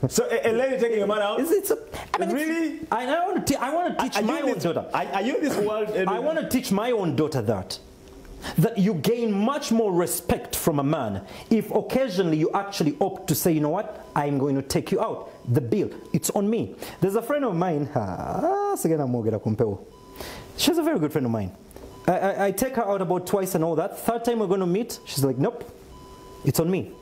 [SPEAKER 1] So a lady taking a man out?
[SPEAKER 2] Really? I want to teach my own daughter.
[SPEAKER 1] Are you this world?
[SPEAKER 2] I want to teach my own daughter that you gain much more respect from a man if occasionally you actually opt to say, you know what, I'm going to take you out. The bill, it's on me. There's a friend of mine, she's a very good friend of mine. I take her out about twice and all that. Third time we're going to meet, she's like, nope, it's on me.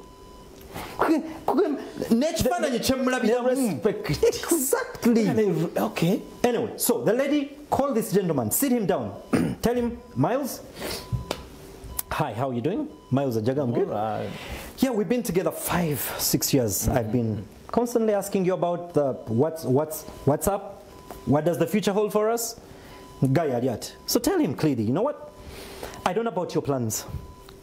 [SPEAKER 2] Exactly.
[SPEAKER 1] Okay.
[SPEAKER 2] Anyway, so the lady called this gentleman, sit him down, tell him, Miles, hi, how are you doing? Miles Ajaga, I'm good.
[SPEAKER 1] Right.
[SPEAKER 2] Yeah, we've been together 5-6 years. I've been constantly asking you about the what's up? What does the future hold for us? So tell him clearly, you know what? I don't know about your plans.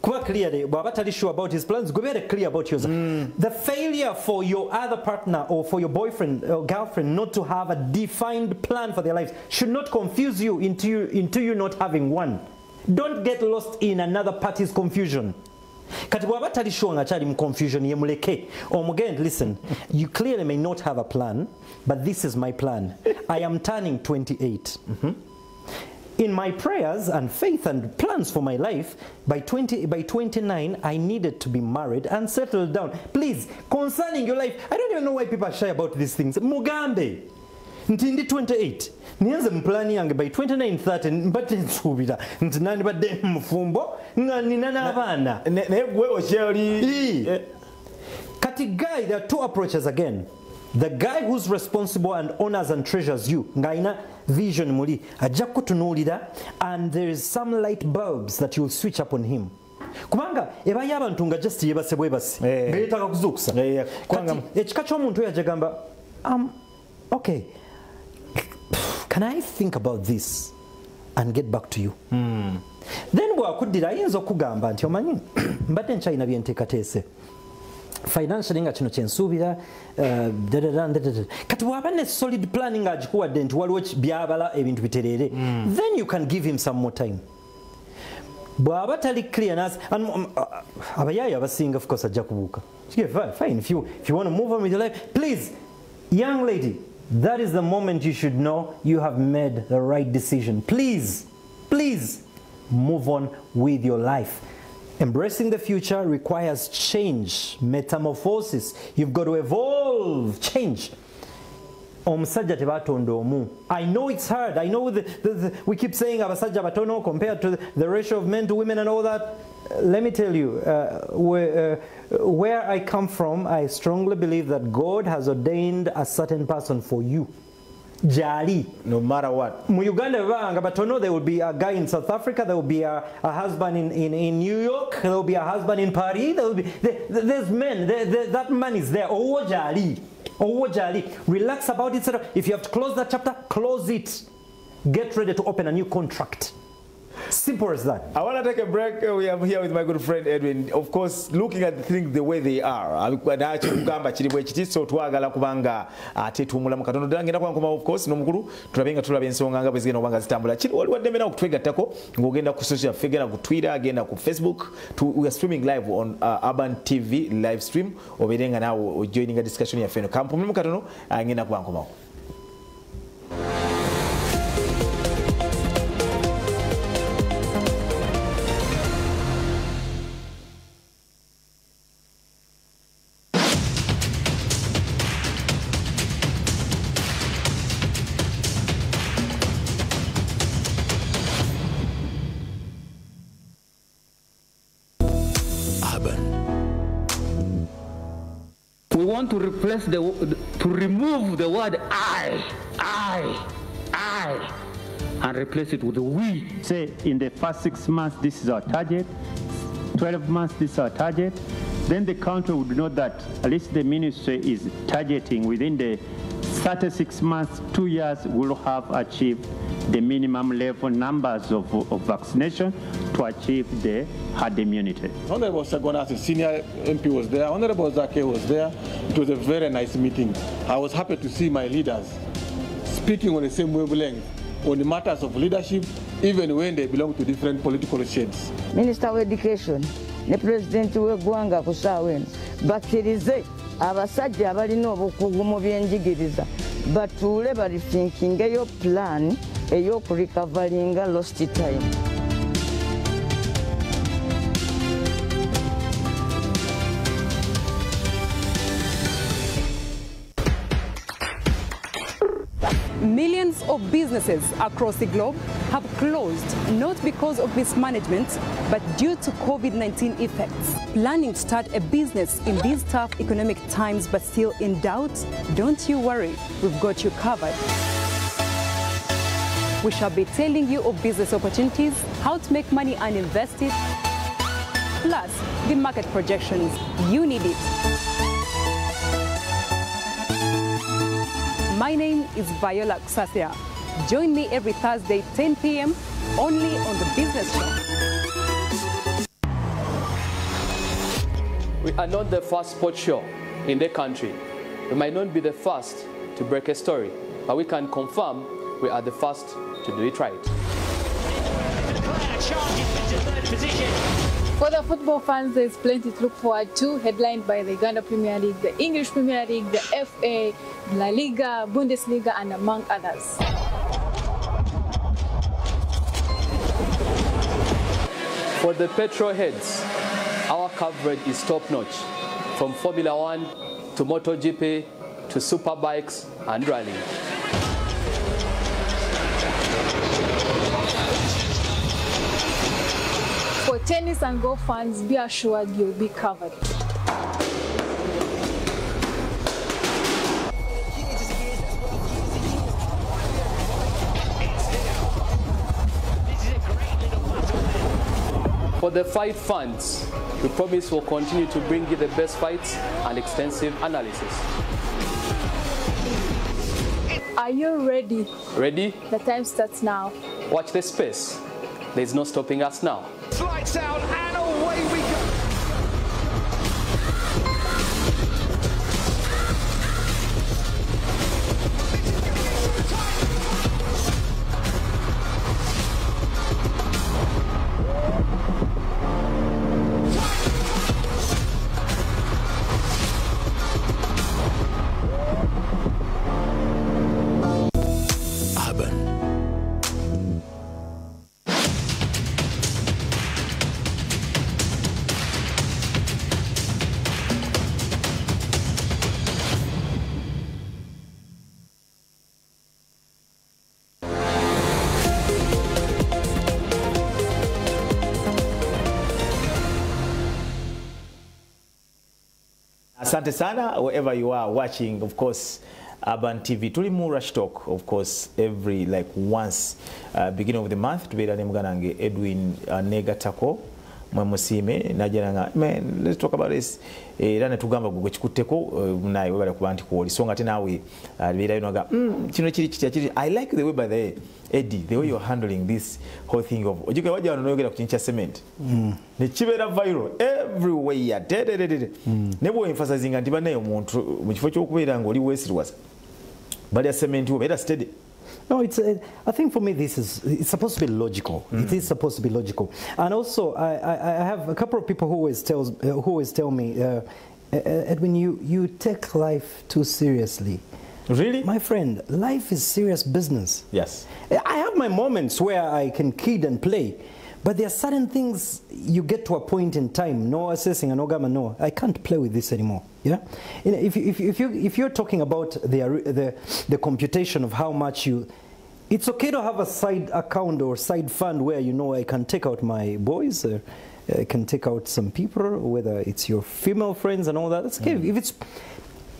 [SPEAKER 2] Quite clearly, Baba sure about his plans, go very clear about yours. The failure for your other partner or for your boyfriend or girlfriend not to have a defined plan for their lives should not confuse you into you not having one. Don't get lost in another party's confusion. Kati bwaba tali sure nga chali mu confusion yemuleke omugende, listen, you clearly may not have a plan, but this is my plan. I am turning 28. In my prayers and faith and plans for my life, by 29, I needed to be married and settled down. Please, concerning your life, I don't even know why people are shy about these things. Mugambe, ntindi 28. Nianze mplani yange by 29, 30, mbate nsubira. Ntinani bade mfumbo, nga ninana abana.
[SPEAKER 1] Newe osheri.
[SPEAKER 2] Kati guy, there are two approaches again. The guy who's responsible and honors and treasures you, ngaina vision muli, ajja kutunuulira, and there is some light bulbs that you'll switch up on him. Kubanga eba y'abantu nga just yebase bwebase nga yeetaaga kuzuukusa. Kati ekika ky'omuntu oyo ajagamba, okay, can I think about this and get back to you? Then bw'akuddira ayinza okugamba nti omanyi mbadde nkyalina bye nteekateese. Financially nga kino kyensuubira kati bw'aba ne solid planning nga agikuwadde nti waliwo byabala ebintu bitereere, then you can give him some more time. Bw'aba tali clear nas abayaayi abasinga of course ajja kubuuka. Fine, if you want to move on with your life, please, young lady, that is the moment you should know you have made the right decision. Please move on with your life. Embracing the future requires change, metamorphosis. You've got to evolve, change. I know it's hard. I know we keep saying abasajja batono compared to the ratio of men to women and all that. Let me tell you, where I come from, I strongly believe that God has ordained a certain person for you. Jali.
[SPEAKER 1] No matter what.
[SPEAKER 2] Mu Uganda batono, there will be a guy in South Africa, there will be a husband in New York, there will be a husband in Paris, there will be there's men, that man is there. Oh Jali. Relax about it. If you have to close that chapter, close it. Get ready to open a new contract. Simple as that.
[SPEAKER 1] I want to take a break. We are here with my good friend Edwin. Of course, looking at the things the way they are. Of course, of course, no mukuru tulabenga ensonga nga bwezigenda kubanga zitambula. Kiri waliwo ddembe na okutwegattako ng'ogenda ku social figure ku Twitter, agenda ku Facebook. We are streaming live on Urban TV live stream. Oberenga nawe joining a discussion ya feno. Kampumulu katono agenda kubankomawo.
[SPEAKER 3] We want to replace to remove the word I, and replace it with we.
[SPEAKER 4] Say in the first 6 months, this is our target. 12 months, this is our target. Then the country would know that at least the ministry is targeting within the 36 months, 2 years, we'll have achieved the minimum level numbers of vaccination to achieve the herd immunity.
[SPEAKER 5] Honorable Sagonas, the senior MP, was there. Honorable Zake was there. It was a very nice meeting. I was happy to see my leaders speaking on the same wavelength on the matters of leadership, even when they belong to different political shades.
[SPEAKER 6] Minister of Education, the President of Uganda, bakkirize abasajja abalina obukugu mu byenjigiriza batuule balithinkingeyo plan ey'okurikavalinga lost time.
[SPEAKER 7] Millions of businesses across the globe have closed, not because of mismanagement, but due to COVID-19 effects. Planning to start a business in these tough economic times but still in doubt? Don't you worry, we've got you covered. We shall be telling you of business opportunities, how to make money and invest it, plus the market projections. You need it. My name is Viola Kusasia. Join me every Thursday, 10 p.m. only on the Business Show.
[SPEAKER 8] We are not the first sports show in the country. We might not be the first to break a story, but we can confirm we are the first to do it right.
[SPEAKER 9] For the football fans, there's plenty to look forward to, headlined by the Uganda Premier League, the English Premier League, the FA, La Liga, Bundesliga, and among others.
[SPEAKER 8] For the petrol heads, our coverage is top-notch, from Formula 1 to MotoGP to superbikes and rallying.
[SPEAKER 9] For tennis and golf fans, be assured you'll be covered.
[SPEAKER 8] For the fight fans, we promise we'll continue to bring you the best fights and extensive analysis.
[SPEAKER 9] Are you ready?
[SPEAKER 8] Ready?
[SPEAKER 9] The time starts now.
[SPEAKER 8] Watch the space. There's no stopping us now.
[SPEAKER 10] Lights out and away we go.
[SPEAKER 1] Asante sana, wherever you are watching, of course, Urban TV. Tuli mu Rush Talk, of course, every like once, beginning of the month. Tubeera ne muganange Edwin Musiime najenanga, man, let's talk about this. Era ne tugamba gwe kikutteko naye webale kuba nti kwoli. So nga te naawe beera yonaga, kino kiri kitya. I like the way, by the way, Eddie, the way you're handling this whole thing of ojuke wajja wano noyogera ku kincha cement. Ne kibeera viral everywhere. Ne bwo emphasizing nti banaye omuntu mu kifo ky'okubeera ng'oli weesirwasa. Bali ya cement wo beera steady.
[SPEAKER 2] No, it's. I think for me, it's supposed to be logical. It is supposed to be logical, and also I have a couple of people who always tell me, Edwin, you take life too seriously.
[SPEAKER 1] Really,
[SPEAKER 2] my friend, life is serious business.
[SPEAKER 1] Yes,
[SPEAKER 2] I have my moments where I can kid and play, but there are certain things you get to a point in time. No assessing and no gamma. No, I can't play with this anymore. Yeah, if you're talking about the computation of how much you, it's okay to have a side account or side fund where you know I can take out my boys can take out some people, whether it's your female friends and all that. That's okay. If it's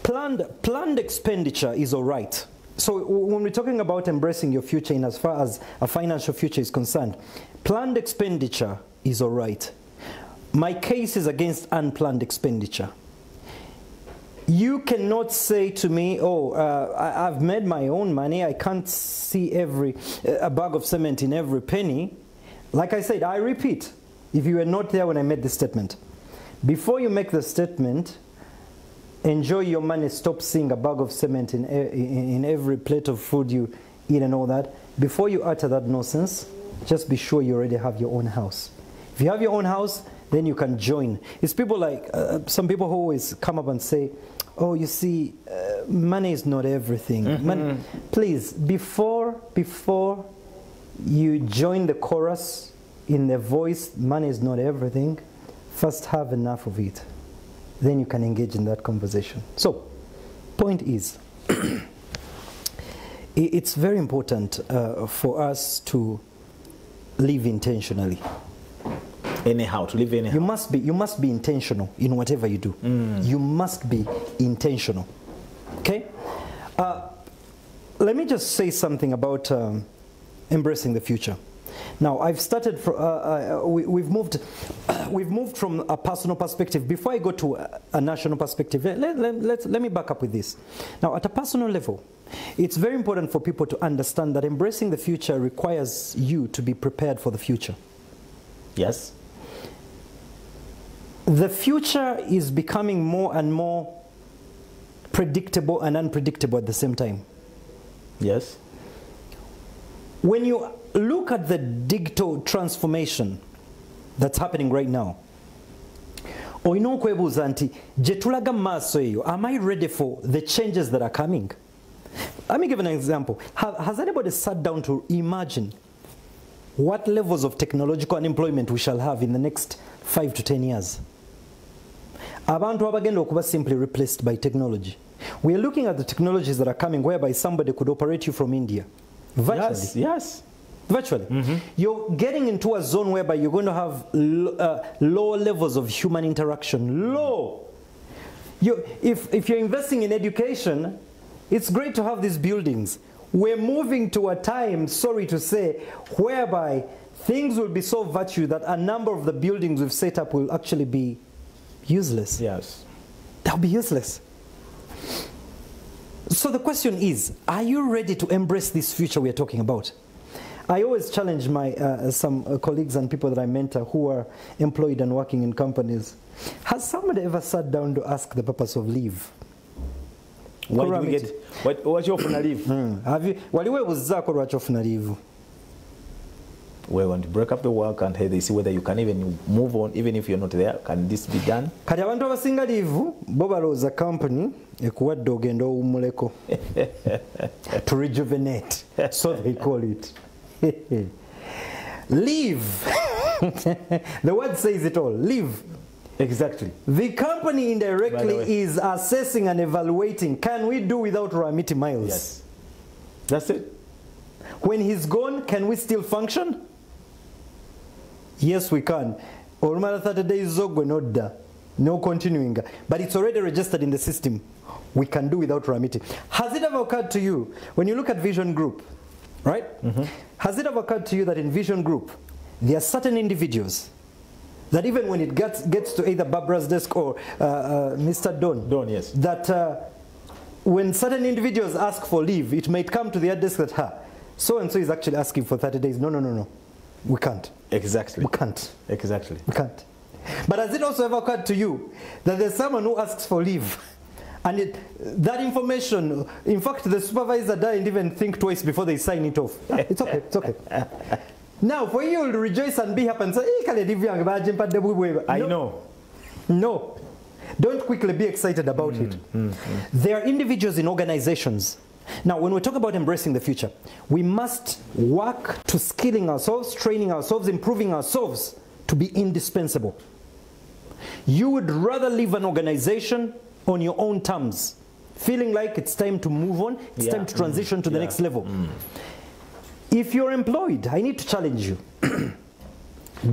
[SPEAKER 2] planned expenditure is all right. So when we're talking about embracing your future in as far as a financial future is concerned, planned expenditure is all right. My case is against unplanned expenditure. You cannot say to me, oh, I've made my own money, I can't see a bag of cement in every penny. Like I said, I repeat, if you were not there when I made this statement, before you make the statement, enjoy your money, stop seeing a bag of cement in every plate of food you eat and all that. Before you utter that nonsense, just be sure you already have your own house. If you have your own house, then you can join. It's people like, some people who always come up and say, oh, you see, money is not everything. Money, please, before you join the chorus in the voice, money is not everything, first have enough of it. Then you can engage in that conversation. So, point is, it's very important for us to live intentionally.
[SPEAKER 1] Anyhow, to live anyhow.
[SPEAKER 2] You must be intentional in whatever you do. You must be intentional. Okay? Let me just say something about embracing the future. Now, I've started. We've moved from a personal perspective. Before I go to a national perspective, let me back up with this. Now, at a personal level, it's very important for people to understand that embracing the future requires you to be prepared for the future.
[SPEAKER 1] Yes.
[SPEAKER 2] The future is becoming more and more predictable and unpredictable at the same time.
[SPEAKER 1] Yes.
[SPEAKER 2] When you look at the digital transformation that's happening right now, am I ready for the changes that are coming? Let me give an example. Has anybody sat down to imagine what levels of technological unemployment we shall have in the next 5 to 10 years? Abantu abagenda okuba simply replaced by technology. We are looking at the technologies that are coming whereby somebody could operate you from India. Virtually.
[SPEAKER 1] Yes.
[SPEAKER 2] Virtually. You're getting into a zone whereby you're going to have low levels of human interaction. Low. If you're investing in education, it's great to have these buildings. We're moving to a time, sorry to say, whereby things will be so virtual that a number of the buildings we've set up will actually be useless.
[SPEAKER 1] Yes.
[SPEAKER 2] They'll be useless. So the question is, are you ready to embrace this future we are talking about? I always challenge my some colleagues and people that I mentor who are employed and working in companies. Has somebody ever sat down to ask the purpose of leave?
[SPEAKER 1] Why do we get what you often leave?
[SPEAKER 2] Have you leave?
[SPEAKER 1] We want to break up the work and hey, they see whether you can even move on, even if you're not there. Can this be done?
[SPEAKER 2] Kati abantu abasinga leave bo balowooza company ekuwadde ogenda owummuleko to rejuvenate, so they call it. Leave. The word says it all. Leave.
[SPEAKER 1] Exactly.
[SPEAKER 2] The company indirectly is assessing and evaluating. Can we do without Ramiti Miles?
[SPEAKER 1] Yes. That's it.
[SPEAKER 2] When he's gone, can we still function? Yes, we can. Or 30 days no continuing. But it's already registered in the system. We can do without Ramiti. Has it ever occurred to you, when you look at Vision Group, right? Has it ever occurred to you that in Vision Group, there are certain individuals that even when it gets to either Barbara's desk or Mr. Don,
[SPEAKER 1] yes,
[SPEAKER 2] that when certain individuals ask for leave, it might come to their desk that, so-and-so is actually asking for 30 days. No. We can't.
[SPEAKER 1] Exactly.
[SPEAKER 2] We can't.
[SPEAKER 1] Exactly.
[SPEAKER 2] We can't. But has it also ever occurred to you that there's someone who asks for leave and that information, in fact, the supervisor doesn't even think twice before they sign it off? It's okay. It's okay. Now, for you to rejoice and be happy and say,
[SPEAKER 1] I know.
[SPEAKER 2] No. Don't quickly be excited about it. There are individuals in organizations. Now, when we talk about embracing the future, we must work to skilling ourselves, training ourselves, improving ourselves to be indispensable. You would rather leave an organization on your own terms, feeling like it's time to move on, it's time to transition to the next level. If you're employed, I need to challenge you.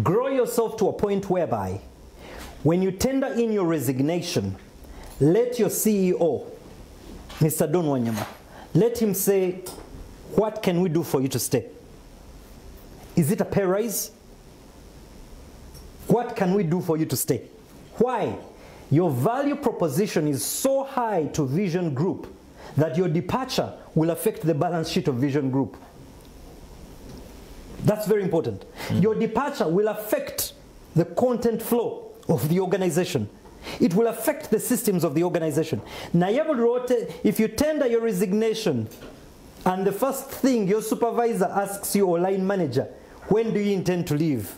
[SPEAKER 2] Grow yourself to a point whereby when you tender in your resignation, let your CEO, Mr. Don Wanyama, let him say, what can we do for you to stay? Is it a pay rise? What can we do for you to stay? Why? Your value proposition is so high to Vision Group that your departure will affect the balance sheet of Vision Group. That's very important. Your departure will affect the content flow of the organization. It will affect the systems of the organization. If you tender your resignation and the first thing your supervisor asks you or line manager, when do you intend to leave?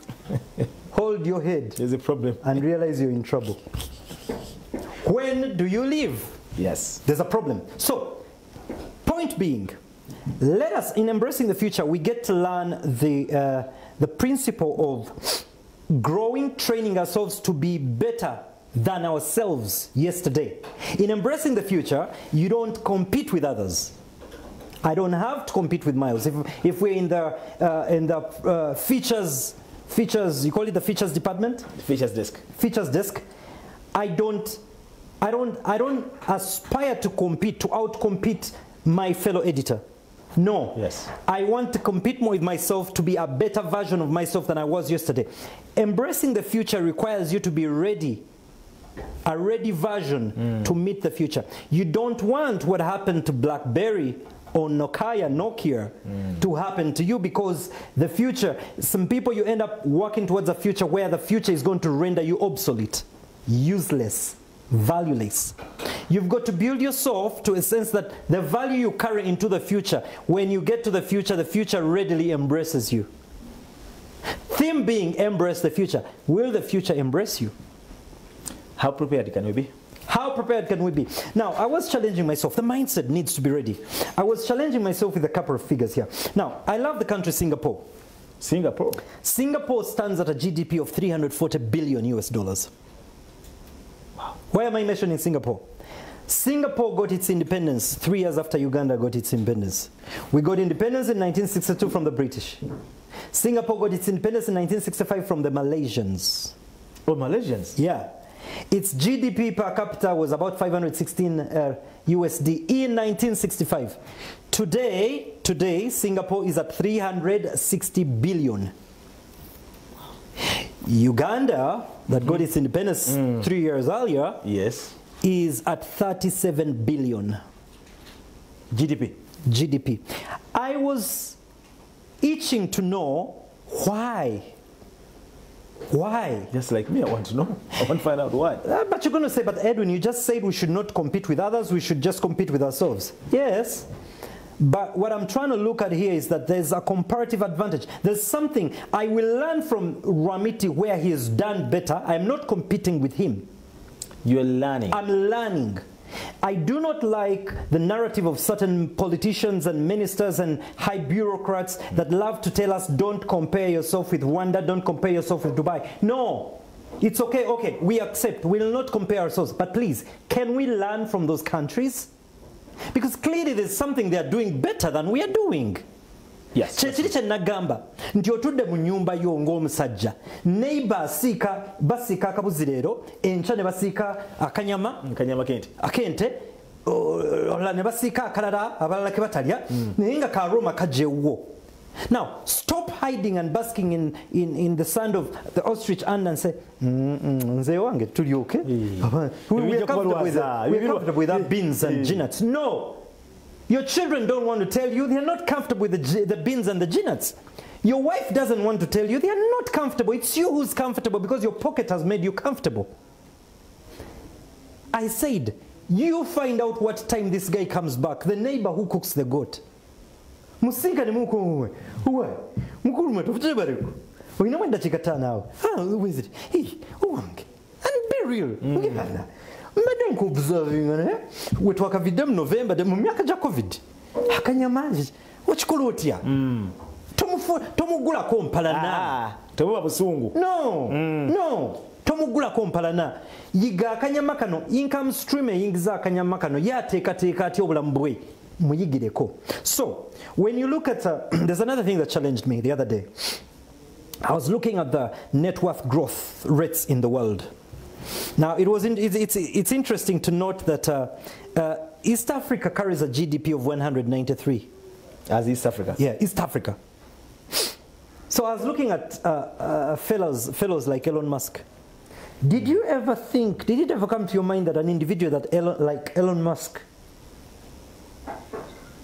[SPEAKER 2] Hold your head.
[SPEAKER 1] There's a problem.
[SPEAKER 2] And realize you're in trouble. When do you leave?
[SPEAKER 1] Yes.
[SPEAKER 2] There's a problem. So, point being, let us, in embracing the future, we get to learn the principle of growing, training ourselves to be better than ourselves yesterday. In embracing the future, you don't compete with others. I don't have to compete with Miles. If we're in the features, you call it the features department?
[SPEAKER 1] Features desk.
[SPEAKER 2] Features desk. I don't aspire to compete, to outcompete my fellow editor. No.
[SPEAKER 1] Yes.
[SPEAKER 2] I want to compete more with myself to be a better version of myself than I was yesterday. Embracing the future requires you to be ready, a ready version to meet the future. You don't want what happened to BlackBerry or Nokia to happen to you, because the future, some people, you end up working towards a future where the future is going to render you obsolete, useless, valueless. You've got to build yourself to a sense that the value you carry into the future, when you get to the future readily embraces you. Theme being, embrace the future. Will the future embrace you?
[SPEAKER 1] How prepared can we be?
[SPEAKER 2] How prepared can we be? Now, I was challenging myself. The mindset needs to be ready. I was challenging myself with a couple of figures here. Now, I love the country Singapore.
[SPEAKER 1] Singapore?
[SPEAKER 2] Singapore stands at a GDP of $340 billion US. Wow. Why am I mentioning Singapore? Singapore got its independence 3 years after Uganda got its independence. We got independence in 1962 from the British. Singapore got its independence in 1965 from the Malaysians.
[SPEAKER 1] Oh, Malaysians?
[SPEAKER 2] Yeah. Its GDP per capita was about 516 USD in 1965. Today, Singapore is at 360 billion. Uganda, that got its independence 3 years earlier,
[SPEAKER 1] yes,
[SPEAKER 2] is at 37 billion. GDP. I was itching to know why. Why?
[SPEAKER 1] Just like me, I want to know. I want to find out why.
[SPEAKER 2] But you're going to say, but Edwin, you just said we should not compete with others, we should just compete with ourselves. Yes. But what I'm trying to look at here is that there's a comparative advantage. There's something I will learn from Ramiti where he has done better. I'm not competing with him.
[SPEAKER 1] You're learning.
[SPEAKER 2] I'm learning. I do not like the narrative of certain politicians and ministers and high bureaucrats that love to tell us, don't compare yourself with Rwanda, don't compare yourself with Dubai. No, it's okay, we accept, we will not compare ourselves. But please, can we learn from those countries? Because clearly there's something they are doing better than we are doing.
[SPEAKER 1] Yes.
[SPEAKER 2] Kyekiri kye nagamba nti otudde mu nnyumba yo ng'omusajja neighbor basiika akabuzi leero enkya ne basiika akanyama akente olala ne basiika akalala abalala ke batalya naye nga karoma kajewo. Now stop hiding and basking in the sand of the ostrich and say nze wange tulyoke. We're comfortable with our beans and peanuts. No. Your children don't want to tell you, they are not comfortable with the beans and the peanuts. Your wife doesn't want to tell you, they are not comfortable. It's you who's comfortable because your pocket has made you comfortable. I said, you find out what time this guy comes back, the neighbor who cooks the goat. Musinga ni muko uwe mukuru matofuche bareko oyina mwenda chikata nawe who is it uwange and be real ugana mbadde nkuobserving wetwaka vidde mu November mu myaka ja COVID akanyamaji wakikola otya tomugulako mpalana
[SPEAKER 1] temuba busungu
[SPEAKER 2] no tomugulako mpalana yiga akanyama kano income stream eyingiza akanyama kano yateekateeka atya obulamu bwe muyigireko. So when you look at there's another thing that challenged me the other day. I was looking at the net worth growth rates in the world. Now, it's interesting to note that East Africa carries a GDP of 193.
[SPEAKER 1] As East Africa?
[SPEAKER 2] Yeah, East Africa. So I was looking at fellows like Elon Musk. Did you ever think, did it ever come to your mind that an individual like Elon Musk,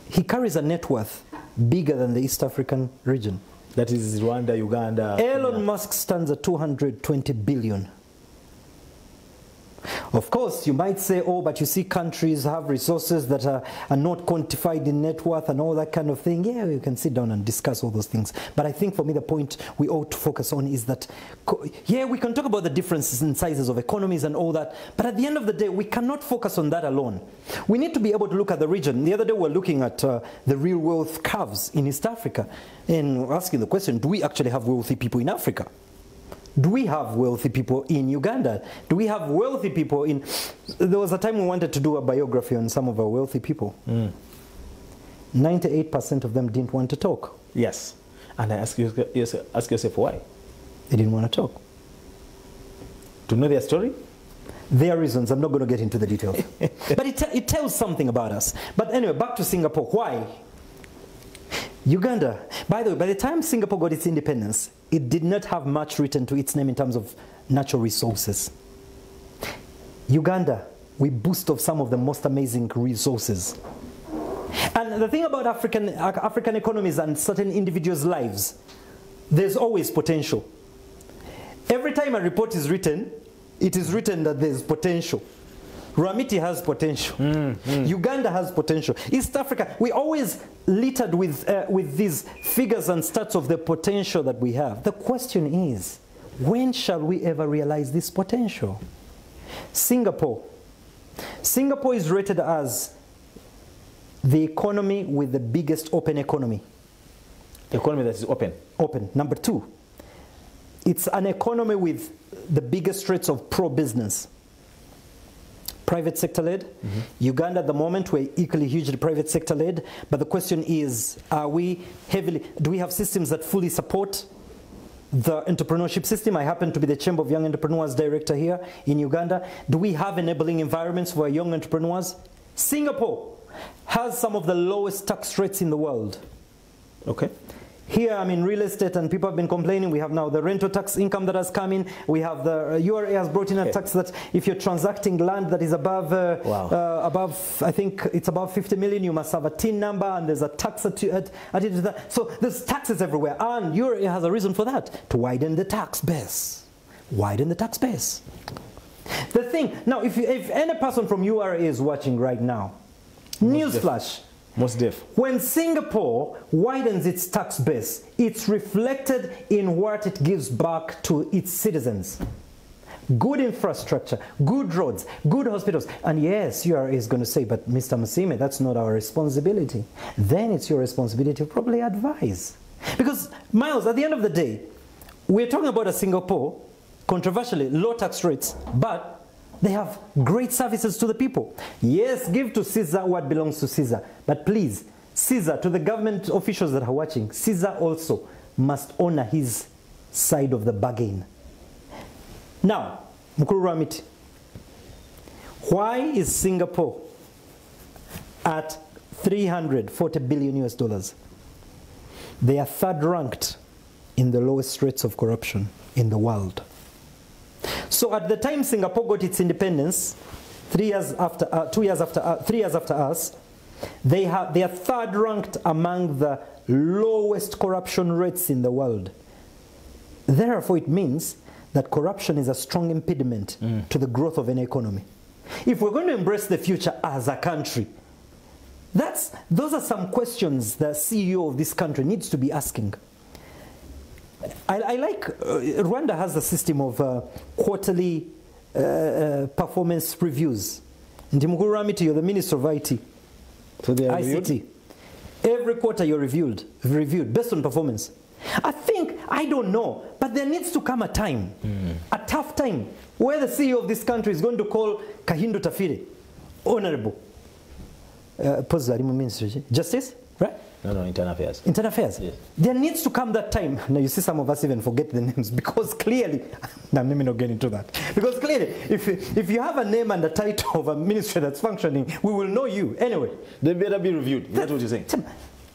[SPEAKER 2] he carries a net worth bigger than the East African region?
[SPEAKER 1] That is Rwanda, Uganda.
[SPEAKER 2] Elon Musk stands at 220 billion. Of course, you might say, oh, but you see countries have resources that are not quantified in net worth and all that kind of thing. Yeah, you can sit down and discuss all those things. But I think for me, the point we ought to focus on is that, yeah, we can talk about the differences in sizes of economies and all that. But at the end of the day, we cannot focus on that alone. We need to be able to look at the region. The other day, we were looking at the real wealth curves in East Africa and asking the question, do we actually have wealthy people in Africa? Do we have wealthy people in Uganda? Do we have wealthy people in... There was a time we wanted to do a biography on some of our wealthy people. 98% of them didn't want to talk.
[SPEAKER 1] Yes. And I ask yourself why?
[SPEAKER 2] They didn't want to talk.
[SPEAKER 1] To know their story?
[SPEAKER 2] Their reasons. I'm not going to get into the details. But it tells something about us. But anyway, back to Singapore. Why? Uganda. By the way, by the time Singapore got its independence, it did not have much written to its name in terms of natural resources. Uganda, we boast of some of the most amazing resources. And the thing about African economies and certain individuals' lives, there's always potential. Every time a report is written, it is written that there's potential. Ramiti has potential. Uganda has potential. East Africa, we always littered with these figures and stats of the potential that we have. The question is, when shall we ever realize this potential? Singapore. Singapore is rated as the economy with the biggest open economy.
[SPEAKER 1] Economy that is open.
[SPEAKER 2] Open. Number 2, it's an economy with the biggest rates of pro-business. Private sector led. Uganda at the moment, we're equally hugely private sector led. But the question is, do we have systems that fully support the entrepreneurship system? I happen to be the Chamber of Young Entrepreneurs Director here in Uganda. Do we have enabling environments for young entrepreneurs? Singapore has some of the lowest tax rates in the world.
[SPEAKER 1] Okay.
[SPEAKER 2] Here, I'm in real estate, and people have been complaining. We have now the rental tax income that has come in. We have the URA has brought in a tax that if you're transacting land that is above, I think it's above 50 million, you must have a TIN number, and there's a tax at it. So there's taxes everywhere, and URA has a reason for that, to widen the tax base. Widen the tax base. The thing, now, if any person from URA is watching right now, newsflash.
[SPEAKER 1] Most deaf.
[SPEAKER 2] When Singapore widens its tax base, it's reflected in what it gives back to its citizens. Good infrastructure, good roads, good hospitals. And yes, URA is going to say, but Mr. Musiime, that's not our responsibility. Then it's your responsibility to probably advise. Because, Miles, at the end of the day, we're talking about a Singapore, controversially, low tax rates, but they have great services to the people. Yes, give to Caesar what belongs to Caesar. But please, Caesar, to the government officials that are watching, Caesar also must honor his side of the bargain. Now, Mukuru Ramiti, why is Singapore at 340 billion US dollars? They are third ranked in the lowest rates of corruption in the world. So at the time Singapore got its independence, 3 years after us, they are third ranked among the lowest corruption rates in the world. Therefore, it means that corruption is a strong impediment to the growth of an economy. If we're going to embrace the future as a country, those are some questions the CEO of this country needs to be asking. I like, Rwanda has a system of quarterly performance reviews. Ndimukuru Ramiti, you're the Minister of IT.
[SPEAKER 1] So they are
[SPEAKER 2] ICT.
[SPEAKER 1] reviewed?
[SPEAKER 2] Every quarter you're reviewed based on performance. I don't know, but there needs to come a time, a tough time, where the CEO of this country is going to call Kahindo Tafire, Honorable, Justice, right?
[SPEAKER 1] No, internal affairs.
[SPEAKER 2] Internal affairs.
[SPEAKER 1] Yes.
[SPEAKER 2] There needs to come that time. Now you see some of us even forget the names because clearly, now let me not get into that. Because clearly, if you have a name and a title of a ministry that's functioning, we will know you. Anyway.
[SPEAKER 1] They better be reviewed. That's what you're saying.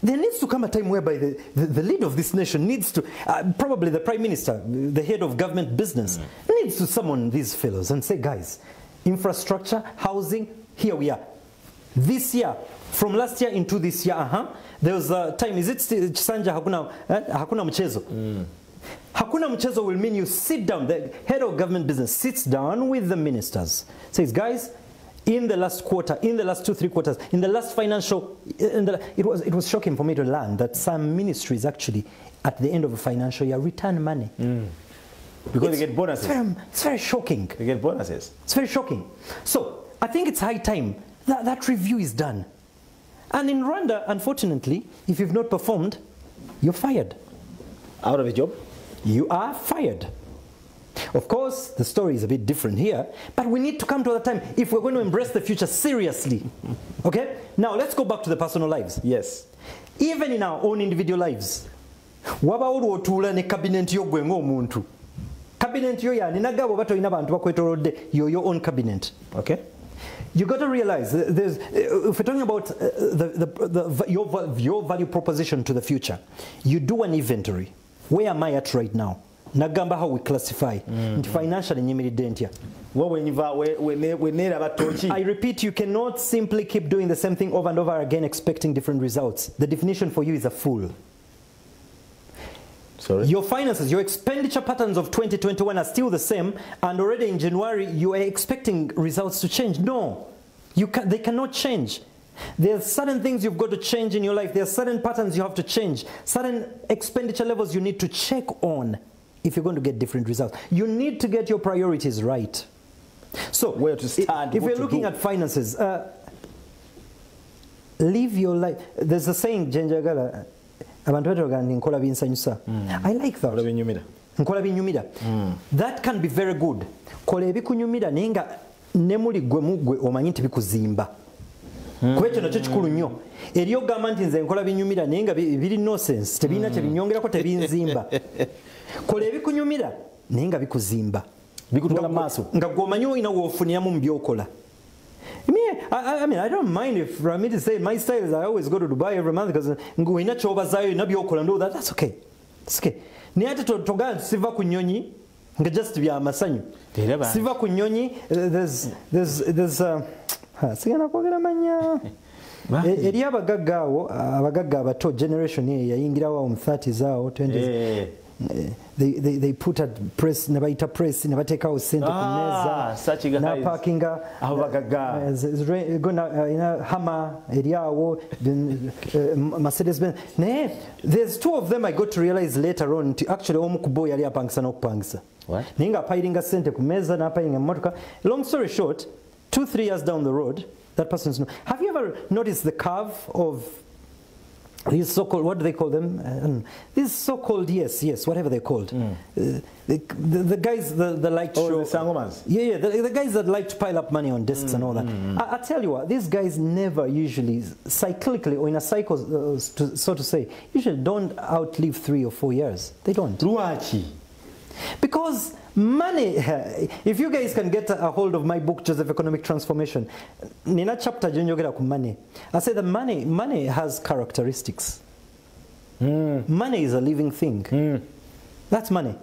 [SPEAKER 2] There needs to come a time whereby the leader of this nation needs to, probably the prime minister, the head of government business, needs to summon these fellows and say, guys, infrastructure, housing, here we are. This year, from last year into this year, there was a time, is it Chisanja hakuna mchezo? Hakuna mchezo will mean you sit down, the head of government business sits down with the ministers, says, guys, in the last quarter, in the last 2-3 quarters, in the last financial, it was shocking for me to learn that some ministries actually, at the end of a financial year, return money.
[SPEAKER 1] Because they get bonuses.
[SPEAKER 2] It's very shocking.
[SPEAKER 1] They get bonuses.
[SPEAKER 2] It's very shocking. So I think it's high time that review is done. And in Rwanda, unfortunately, if you've not performed, you're fired.
[SPEAKER 1] Out of a job?
[SPEAKER 2] You are fired. Of course, the story is a bit different here, but we need to come to that time if we're going to embrace the future seriously. Okay? Now, let's go back to the personal lives.
[SPEAKER 1] Yes.
[SPEAKER 2] Even in our own individual lives, wabawo lw'otuula ne cabinet yo gwe ng'omuntu. Cabinet yo yani nagabo bato ina bantu bakwetoolodde your own cabinet.
[SPEAKER 1] Okay?
[SPEAKER 2] You got to realize, if we're talking about your value proposition to the future, you do an inventory. Where am I at right now? Nagamba how we classify. Financially, I repeat, you cannot simply keep doing the same thing over and over again expecting different results. The definition for you is a fool.
[SPEAKER 1] Sorry?
[SPEAKER 2] Your finances, your expenditure patterns of 2021 are still the same, and already in January you are expecting results to change. No, they cannot change. There are certain things you've got to change in your life. There are certain patterns you have to change. Certain expenditure levels you need to check on if you're going to get different results. You need to get your priorities right. So,
[SPEAKER 1] where to start?
[SPEAKER 2] If we're looking at finances, live your life. There's a saying, Jenjagala, I like that. That can be very good. Kwecho nakyo kikulu nnyo. Eri ogamba nti nze nkola binyumira naye nga biri nonsense, tebirina kye binyongerako, tebinzimba. Kola ebikunyumira naye nga bikuzimba.
[SPEAKER 1] Bikutwala maaso.
[SPEAKER 2] Nga gw'omanyi olina w'ofuniramu mu by'okola. I mean, I don't mind if Ramit say my style is I always go to Dubai every month because ng'olina ky'obazaayo olina by'okola and all that. That's okay. It's okay. Naye ate togaa siva ku nnyonyi nga just bya masanyu. Siva ku nnyonyi, there's sigana kwogera manya eri abagagga awo abagagga abato generation yayingirawo mu 30s awo 20s they put a press ne bayita press ne bateekawo sente ku mmeeza na parkinga
[SPEAKER 1] abagagga
[SPEAKER 2] Hammer eri awo Mercedes Benz naye there's two of them I got to realize later on actually omu ku bo yali apangisa n'okupangisa naye nga apayiringa sente ku mmeeza n'apayiringa mu motoka. Long story short, 2-3 years down the road, that person's no. Have you ever noticed the curve of these so-called, what do they call them? These so-called, yes, whatever they're called. The guys that like to show.
[SPEAKER 1] The sangomans.
[SPEAKER 2] Yeah, the guys that like to pile up money on desks and all that. I tell you what, these guys never usually, cyclically or in a cycle, so to say, usually don't outlive 3 or 4 years. They don't. Because money, if you guys can get a hold of my book, Joseph Economic Transformation, Nina chapter money. I say that money has characteristics. Money is a living thing. That's money.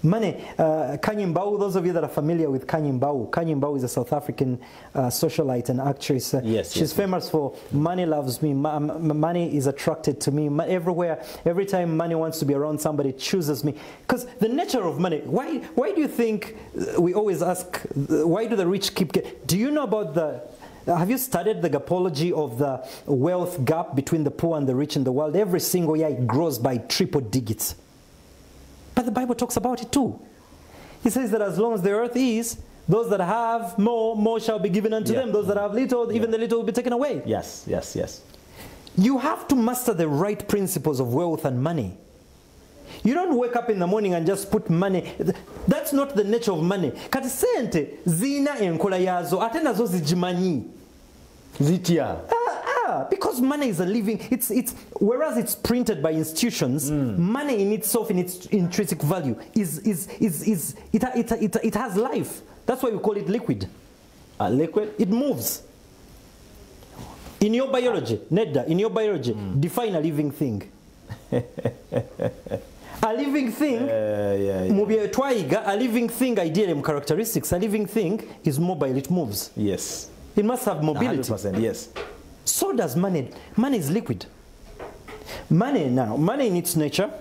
[SPEAKER 2] Money, Kanyimbau, those of you that are familiar with Kanyimbau is a South African socialite and actress. She's famous for money loves me, money is attracted to me. Everywhere, every time money wants to be around somebody, chooses me. Because the nature of money, why do you think we always ask, why do the rich keep getting? Do you know about have you studied the gapology of the wealth gap between the poor and the rich in the world? Every single year it grows by triple digits. But the Bible talks about it too. He says that as long as the earth is, those that have more shall be given unto them. Those that have little, even the little will be taken away.
[SPEAKER 1] Yes.
[SPEAKER 2] You have to master the right principles of wealth and money. You don't wake up in the morning and just put money. That's not the nature of money. Kati sente zina enkola yazo ate nazo zijimanyi.
[SPEAKER 1] Zitia.
[SPEAKER 2] Yeah, because money is a living, whereas it's printed by institutions, money in itself, in its intrinsic value, it has life. That's why we call it liquid.
[SPEAKER 1] Liquid?
[SPEAKER 2] It moves. In your biology, Nedda, in your biology, define a living thing. A living thing, a living thing, ideally characteristics, a living thing is mobile, it moves.
[SPEAKER 1] Yes.
[SPEAKER 2] It must have mobility.
[SPEAKER 1] 100%, yes.
[SPEAKER 2] So does money. Money is liquid. Money in its nature,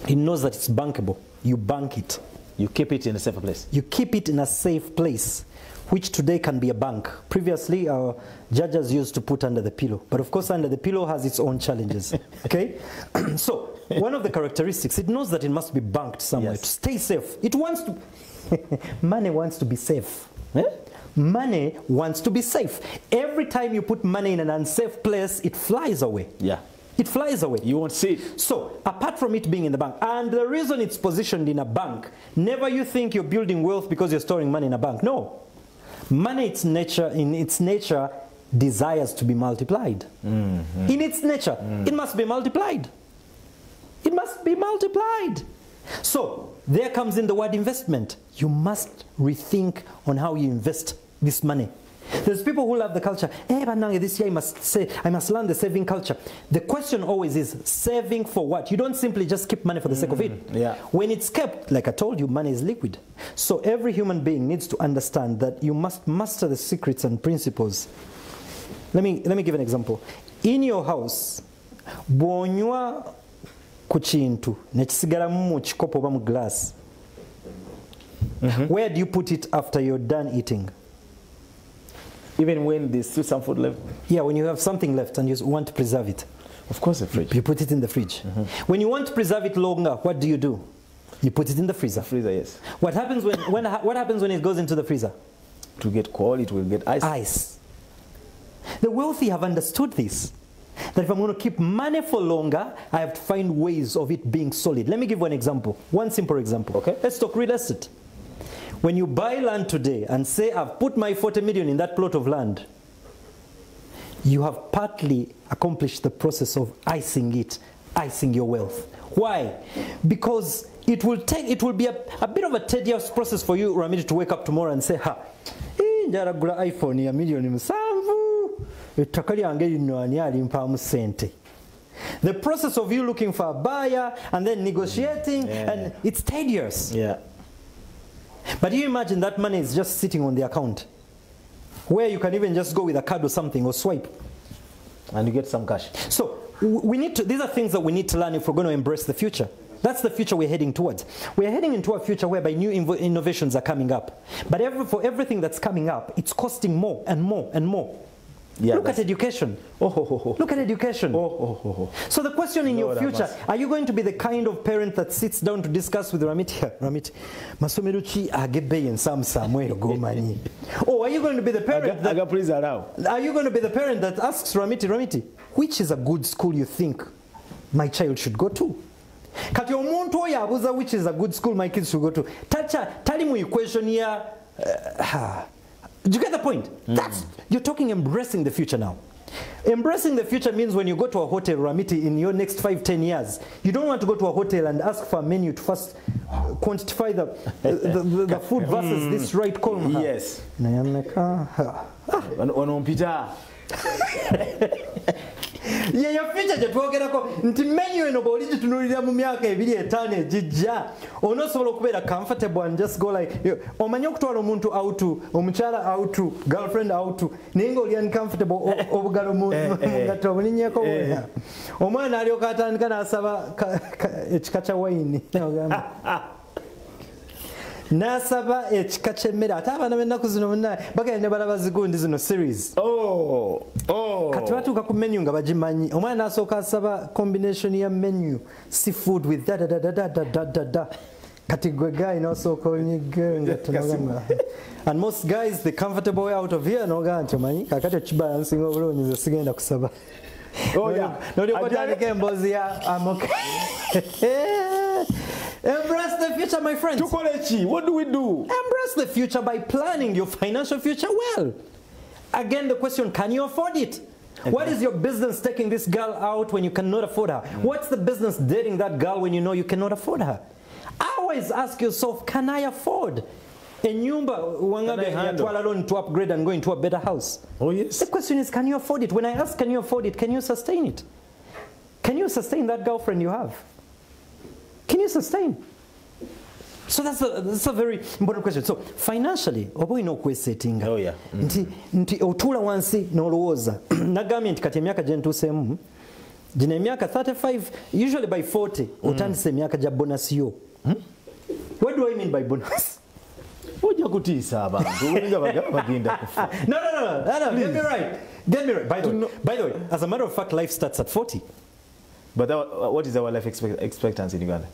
[SPEAKER 2] it knows that it's bankable. You bank it.
[SPEAKER 1] You keep it in a safe place.
[SPEAKER 2] You keep it in a safe place, which today can be a bank. Previously, our judges used to put under the pillow. But of course, under the pillow has its own challenges. Okay? So, one of the characteristics, it knows that it must be banked somewhere to stay safe. It wants to... Money wants to be safe. Money wants to be safe. Every time you put money in an unsafe place, it flies away.
[SPEAKER 1] Yeah.
[SPEAKER 2] It flies away.
[SPEAKER 1] You won't see it.
[SPEAKER 2] So, apart from it being in the bank, and the reason it's positioned in a bank, never you think you're building wealth because you're storing money in a bank. No. Money, in its nature, desires to be multiplied. In its nature, it must be multiplied. It must be multiplied. So, there comes in the word investment. You must rethink on how you invest this money. There's people who love the culture. Hey, but now this year I must learn the saving culture. The question always is, saving for what? You don't simply just keep money for the sake of it.
[SPEAKER 1] Yeah.
[SPEAKER 2] When it's kept, like I told you, money is liquid. So every human being needs to understand that you must master the secrets and principles. Let me give an example. In your house, bw'onywa ku kintu nekisigalamu mu kikopo oba mu glass, where do you put it after you're done eating?
[SPEAKER 1] Even when there's still some food left?
[SPEAKER 2] Yeah, when you have something left and you want to preserve it.
[SPEAKER 1] Of course, the fridge.
[SPEAKER 2] You put it in the fridge. When you want to preserve it longer, what do? You put it in the freezer.
[SPEAKER 1] Freezer, yes.
[SPEAKER 2] What happens what happens when it goes into the freezer?
[SPEAKER 1] To get cold, it will get ice.
[SPEAKER 2] Ice. The wealthy have understood this. That if I'm going to keep money for longer, I have to find ways of it being solid. Let me give one example. One simple example. Okay. Let's talk real estate. When you buy land today and say, I've put my 40 million in that plot of land, you have partly accomplished the process of icing your wealth. Why? Because it will be a bit of a tedious process for you, Ramit, to wake up tomorrow and say, njaragula iPhone ya milioni musanvu, ettaka lyange lino ani alimpaamu sente. The process of you looking for a buyer and then negotiating, and it's tedious.
[SPEAKER 1] Yeah.
[SPEAKER 2] But you imagine that money is just sitting on the account, where you can even just go with a card or something or swipe,
[SPEAKER 1] and you get some cash. So
[SPEAKER 2] these are things that we need to learn if we're going to embrace the future. That's the future we're heading towards. We're heading into a future whereby new innovations are coming up. But for everything that's coming up, it's costing more and more and more. Yeah, look at education. Look at education. So the question in your future, are you going to be the kind of parent that sits down to discuss with Ramit, masomeruchi agebe ensam Samuel gomanyi? Or are you going to be the parent that asks Ramiti, which is a good school you think my child should go to? Kati omuntu oyo abuuza which is a good school my kids should go to. Tali mu equation ya do you get the point? You're talking embracing the future now. Embracing the future means when you go to a hotel, Ramiti, in your next 5-10 years, you don't want to go to a hotel and ask for a menu to first quantify the food versus this right column.
[SPEAKER 1] Yes.
[SPEAKER 2] Your future jetwogerako nti menu eno bw'oli gitunulira mu myaka 2-5 ejijja onosobola okubeera comfortable and just go like omanyi okutwala omuntu out, omukyala out, girlfriend out, naye ng'oli uncomfortable obugalo mu ngatta obulinnyeko bwonna omwana alyoka atandika n'asaba ekika kya wayini n'asaba ekika ky'emmere ate abaana b'ennaku zino bonna bagenda ne balaba zigundi zino series kati batuuka ku menu nga bagimanyi omwana n'asooka asaba combination ya menu seafood with da kati gwe guy n'osooka onyiga nga tunagamba and most guys the comfortable way out of here n'ogamba nti omanyi kakati okibalansinga obulungi nze sigenda kusaba n'olyoka otandika emboozi ya amoke. Embrace the future, my friends.
[SPEAKER 1] What do we do?
[SPEAKER 2] Embrace the future by planning your financial future well. again, the question, can you afford it? Okay. What is your business taking this girl out when you cannot afford her? What's the business dating that girl when you know you cannot afford her? Always ask yourself, can I afford a nyumba to upgrade and go into a better house?
[SPEAKER 1] Oh, yes.
[SPEAKER 2] The question is, can you afford it? When I ask, can you afford it? Can you sustain it? Can you sustain that girlfriend you have? Can you sustain? So that's a very important question. So financially, oba ino kwesettinga.
[SPEAKER 1] Oh yeah.
[SPEAKER 2] Nti otula wansi n'olowooza. Nagambye nti kati emyaka gye ntuuseemu gino emyaka 35, usually by 40 otandise emyaka gya bonus yo. What do I mean by bonus?
[SPEAKER 1] Ojja kutiisa abantu bagenda kufa.
[SPEAKER 2] No, get me right. Get me right. By the way, as a matter of fact, life starts at 40.
[SPEAKER 1] But what is our life expectancy in Uganda?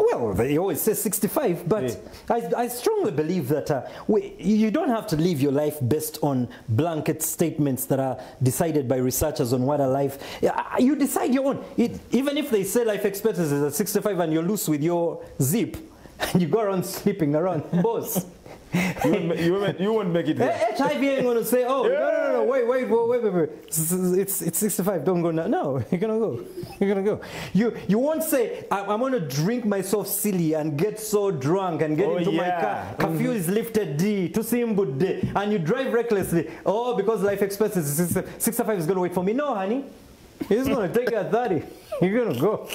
[SPEAKER 2] Well, they always say 65, but yeah. I strongly believe that you don't have to live your life based on blanket statements that are decided by researchers on what a life... You decide your own. Even if they say life expectancy is at 65 and you're loose with your zip, and you go around sleeping around, boss.
[SPEAKER 1] You won't make it there.
[SPEAKER 2] HIV ain't going to say, oh, no, wait. It's 65, don't go now. No, you're going to go. You're going to go. You won't say, I'm going to drink myself silly and get so drunk and get into my car. Curfew is lifted D, to Simbu D, and you drive recklessly. Oh, because life expectancy is 65 is going to wait for me. No, honey. He's going to take you at 30. You're going to go.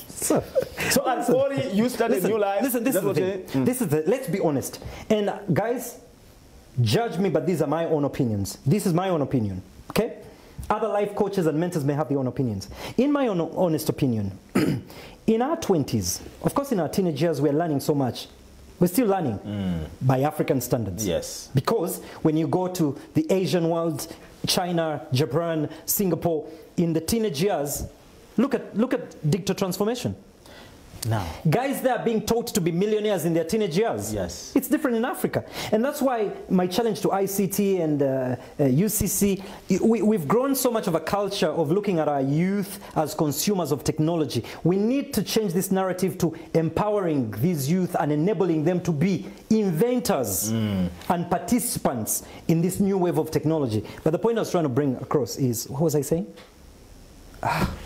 [SPEAKER 2] So
[SPEAKER 1] at 40, you start a new life.
[SPEAKER 2] Listen, this is the thing. This is the, let's be honest. And guys, judge me, but these are my own opinions. This is my own opinion, okay? Other life coaches and mentors may have their own opinions. In my own honest opinion, in our 20s, of course in our teenage years, we're learning so much. We're still learning by African standards.
[SPEAKER 1] Yes.
[SPEAKER 2] Because when you go to the Asian world, China, Japan, Singapore, in the teenage years, look at digital transformation.
[SPEAKER 1] Now,
[SPEAKER 2] guys, they are being taught to be millionaires in their teenage years.
[SPEAKER 1] Yes.
[SPEAKER 2] It's different in Africa. And that's why my challenge to ICT and UCC, we've grown so much of a culture of looking at our youth as consumers of technology. We need to change this narrative to empowering these youth and enabling them to be inventors and participants in this new wave of technology. But the point I was trying to bring across is, what was I saying?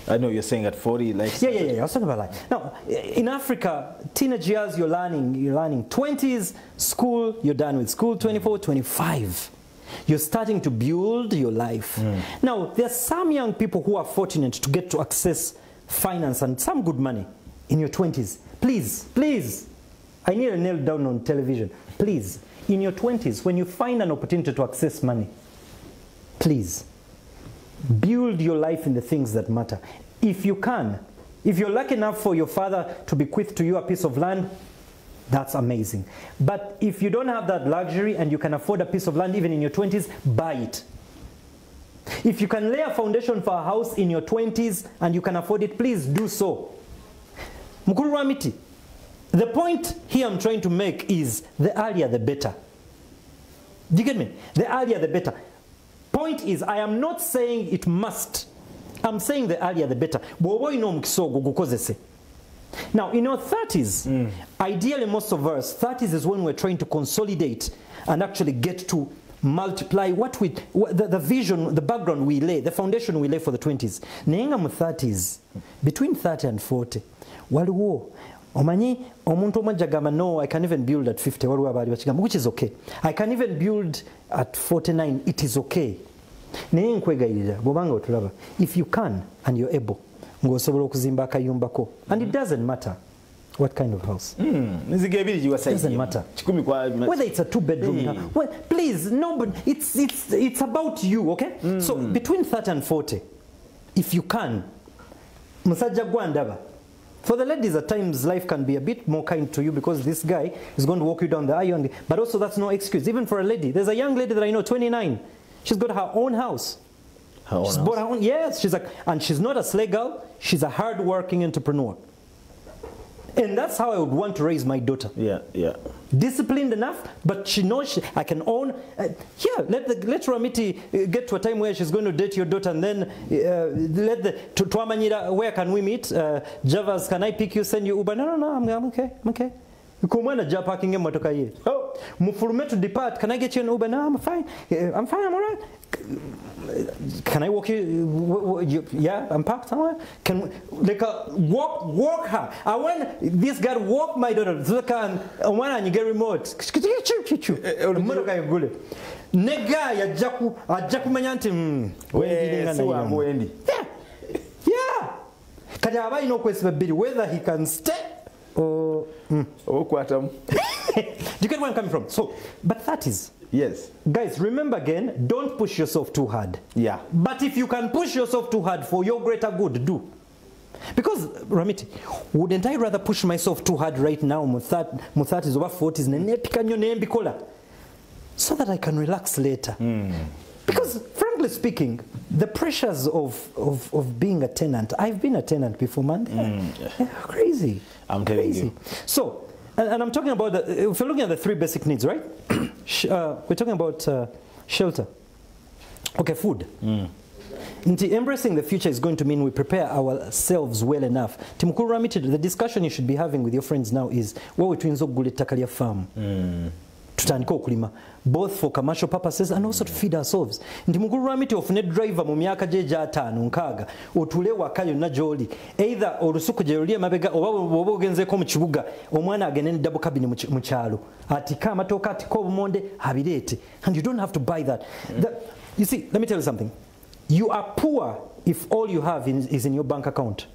[SPEAKER 1] I know you're saying at 40, like...
[SPEAKER 2] Yeah, I was talking about like... Now, in Africa, teenage years, you're learning. 20s, school, you're done with school. 24, 25. You're starting to build your life. Now, there are some young people who are fortunate to get to access finance and some good money in your 20s. Please, I need a nail down on television. Please, in your 20s, when you find an opportunity to access money, please, build your life in the things that matter. If you can, if you're lucky enough for your father to bequeath to you a piece of land, that's amazing. But if you don't have that luxury and you can afford a piece of land even in your 20s, buy it. If you can lay a foundation for a house in your 20s and you can afford it, please do so. Mukuru Ramiti, the point here I'm trying to make is the earlier the better. Do you get me? The earlier the better. Point is, I am not saying it must. I'm saying the earlier the better. Now, in our 30s, ideally most of us, 30s is when we're trying to consolidate and actually get to multiply the vision, the background we lay, the foundation we lay for the 20s. Nenga mu 30s, between 30 and 40, waliwo omanyi omuntu omajja gamba no, I can even build at 50, waliwo abali bakigamba, which is okay. I can even build at 49, it is okay. Naye nkwegayirira bw'obanga otulaba, if you can and you're able, ng'osobola okuzimba akayumbako, and it doesn't matter what kind of house. It doesn't matter. Whether it's a 2-bedroom, well, please, no, but it's about you, okay? So between 30 and 40, if you can, musajja gwandaba. For the ladies, at times life can be a bit more kind to you because this guy is going to walk you down the aisle. But also that's no excuse. Even for a lady, there's a young lady that I know, 29. She's got her own house. She's bought her own. Yes, and she's not a slave girl. She's a hard-working entrepreneur. And that's how I would want to raise my daughter.
[SPEAKER 1] Yeah.
[SPEAKER 2] Disciplined enough, but she knows I can own. Let Ramiti get to a time where she's going to date your daughter, and then Tuamanyira, where can we meet? Javas, can I pick you, send you Uber? No, I'm okay. kumwana ja parking emotoka ye mufulume to depart. Can I get you an Uber? No, I'm fine, I'm all right. Can I walk you? Yeah, I'm parked somewhere. Can like walk her? I want this guy to walk my daughter to the car and when you get remote. Nega ajja kumanya nti
[SPEAKER 1] Wendi.
[SPEAKER 2] Yeah. Kati aba ino kwesiba biri whether he can stay or
[SPEAKER 1] Okwatamu.
[SPEAKER 2] Do you get where I'm coming from? So, but that is.
[SPEAKER 1] Yes.
[SPEAKER 2] Guys, remember again, don't push yourself too hard.
[SPEAKER 1] Yeah.
[SPEAKER 2] But if you can push yourself too hard for your greater good, do. Because, Ramiti, wouldn't I rather push myself too hard right now, my 30s, over 40s, so that I can relax later? Because, frankly speaking, the pressures of being a tenant, I've been a tenant before, man. They're crazy.
[SPEAKER 1] I'm telling you.
[SPEAKER 2] So, and I'm talking about, if you're looking at the 3 basic needs, right? We're talking about shelter. Okay, food. Embracing the future is going to mean we prepare ourselves well enough. Timukuru Ramiti, the discussion you should be having with your friends now is, what we twins ogule takalia farm. Tutandika okulima, both for commercial purposes and also to feed ourselves. Nti mukuru Ramiti ofune driver mu myaka jeja 5 nkaaga otule wakayo na joli either olusuku je luli mabega oba ogenze ko mu kibuga omwana agene ne double cabin mu kyalo atika amatoka atiko obumonde abirete, and you don't have to buy that. You see, let me tell you something. You are poor if all you have is in your bank account.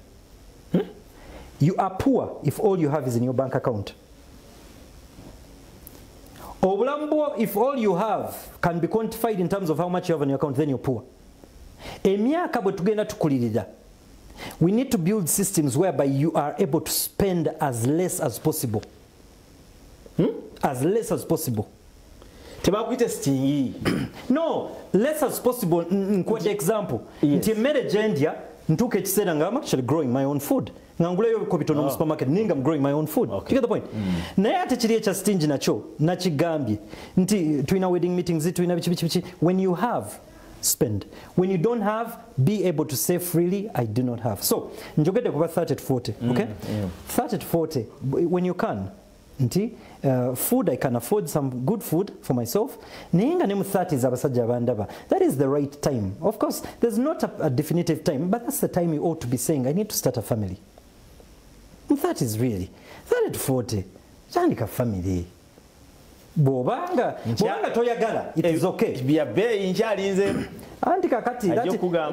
[SPEAKER 2] You are poor if all you have is in your bank account. Obulambo, if all you have can be quantified in terms of how much you have on your account, then you're poor. Emyaka bwe tugenda tukulirira, we need to build systems whereby you are able to spend as less as possible. As less as possible. No, less as possible. Quite example. Nti mmere jendia ntuke ekiseera nga I'm actually growing my own food. Ngangule yo kubitono mu supermarket ninga I'm growing my own food. You get the point? Naye ate kiri ekya stingy nacho nakigambye nti twina wedding meetings twina bichi when you have spend. When you don't have, be able to save freely. I do not have. So, njogede kuba 30 to 40, okay? 30 to 40 when you can. Food, I can afford some good food for myself. That is the right time. Of course, there's not a definitive time, but that's the time you ought to be saying, I need to start a family. That is really 30 to 40. Chandika family. Bobanga toyagala, it is okay. Do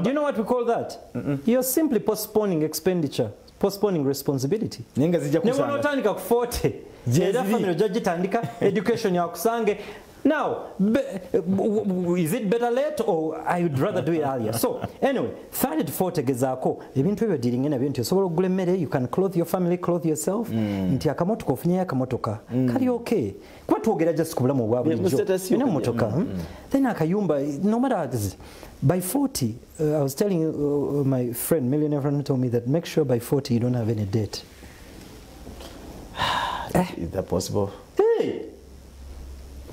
[SPEAKER 2] you know what we call that? You're simply postponing expenditure, postponing responsibility. Nenga 40. Education yakusange. Now, is it better late or I would rather do it earlier? So, anyway, 30 to 40 gezako. Ebintu ebyo dealing ena bintu so ogule mmere, you can clothe your family, clothe yourself. Nti akamotoka ofunye akamotoka. Kali okay. Kwa tuogera just kubulamu bwabwe njo. Ina motoka. Then akayumba, no matter by 40, I was telling my friend, millionaire friend, told me that make sure by 40 you don't have any debt.
[SPEAKER 1] Is that possible?
[SPEAKER 2] Hey!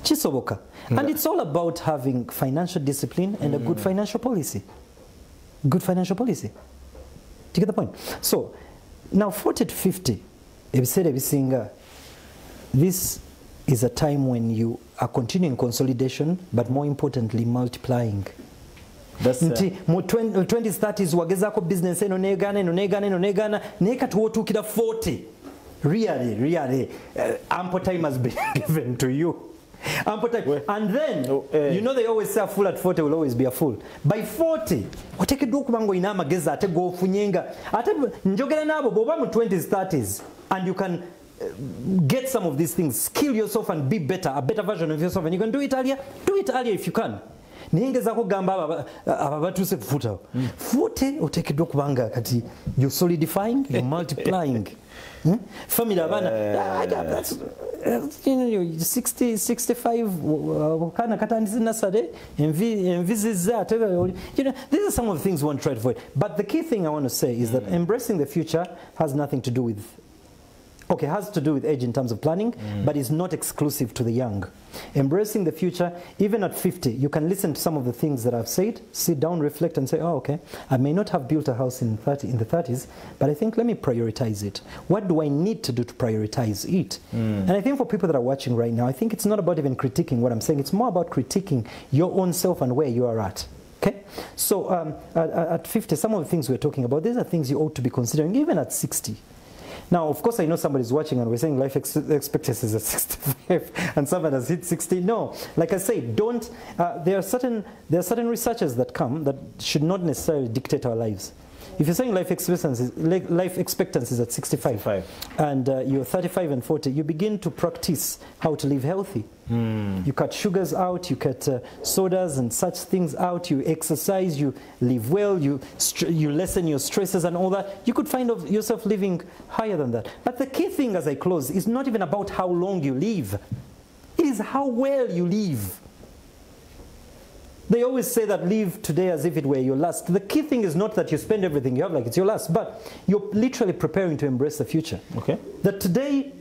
[SPEAKER 2] Chisoboka. And it's all about having financial discipline and a good financial policy. Good financial policy. Do you get the point? So, now 40 to 50, this is a time when you are continuing consolidation, but more importantly, multiplying.
[SPEAKER 1] That's
[SPEAKER 2] mu 20s, 30s, wagezako business eno negana, neka tuwotukira 40. Really, ample time has been given to you. Ample time. And then, you know they always say a fool at 40 will always be a fool. By 40, oteke dokubango inama geza ate go funyenga. Ate njogera nabo boba mu 20s, 30s, and you can get some of these things, skill yourself and be better, a better version of yourself, and you can do it earlier if you can. Ningeza kugamba abatuse kufuta. 40 otekedwa kubanga kati you're solidifying, you're multiplying. Family abana that's 60 65 kana katandise nasade enviziza these are some of the things we want to try to avoid. But the key thing I want to say is that embracing the future has nothing to do with okay, has to do with age in terms of planning, but is not exclusive to the young. Embracing the future, even at 50, you can listen to some of the things that I've said, sit down, reflect, and say, oh, okay, I may not have built a house in the 30s, but I think let me prioritize it. What do I need to do to prioritize it? And I think for people that are watching right now, I think it's not about even critiquing what I'm saying. It's more about critiquing your own self and where you are at. Okay, so at 50, some of the things we're talking about, these are things you ought to be considering, even at 60. Now, of course, I know somebody's watching and we're saying life expectancy is at 65 and someone has hit 60. No, like I say, don't. There are certain researchers that come that should not necessarily dictate our lives. If you're saying life expectancy is at 65 and you're 35 and 40, you begin to practice how to live healthy. You cut sugars out, you cut sodas and such things out, you exercise, you live well, you lessen your stresses and all that. You could find yourself living higher than that. But the key thing as I close is not even about how long you live. It is how well you live. They always say that live today as if it were your last. The key thing is not that you spend everything you have like it's your last, but you're literally preparing to embrace the future. Okay. That today,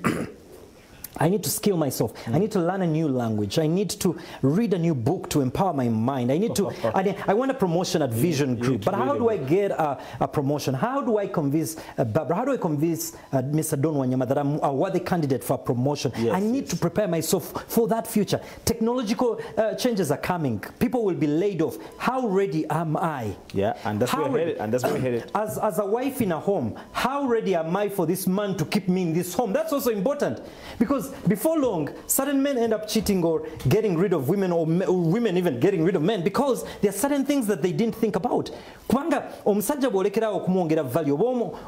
[SPEAKER 2] I need to skill myself. I need to learn a new language. I need to read a new book to empower my mind. I need to. I want a promotion at Vision Group. But how do I get a promotion? How do I convince Barbara? How do I convince Mr. Don Wanyama that I'm a worthy candidate for a promotion? I need to prepare myself for that future. Technological changes are coming. People will be laid off. How ready am I? Yeah, and that's where we're headed. And that's where we're headed. As a wife in a home, how ready am I for this man to keep me in this home? That's also important because before long, certain men end up cheating or getting rid of women, or women even getting rid of men, because there are certain things that they didn't think about. Kubanga omusajja bwolekerawo okumwongera value,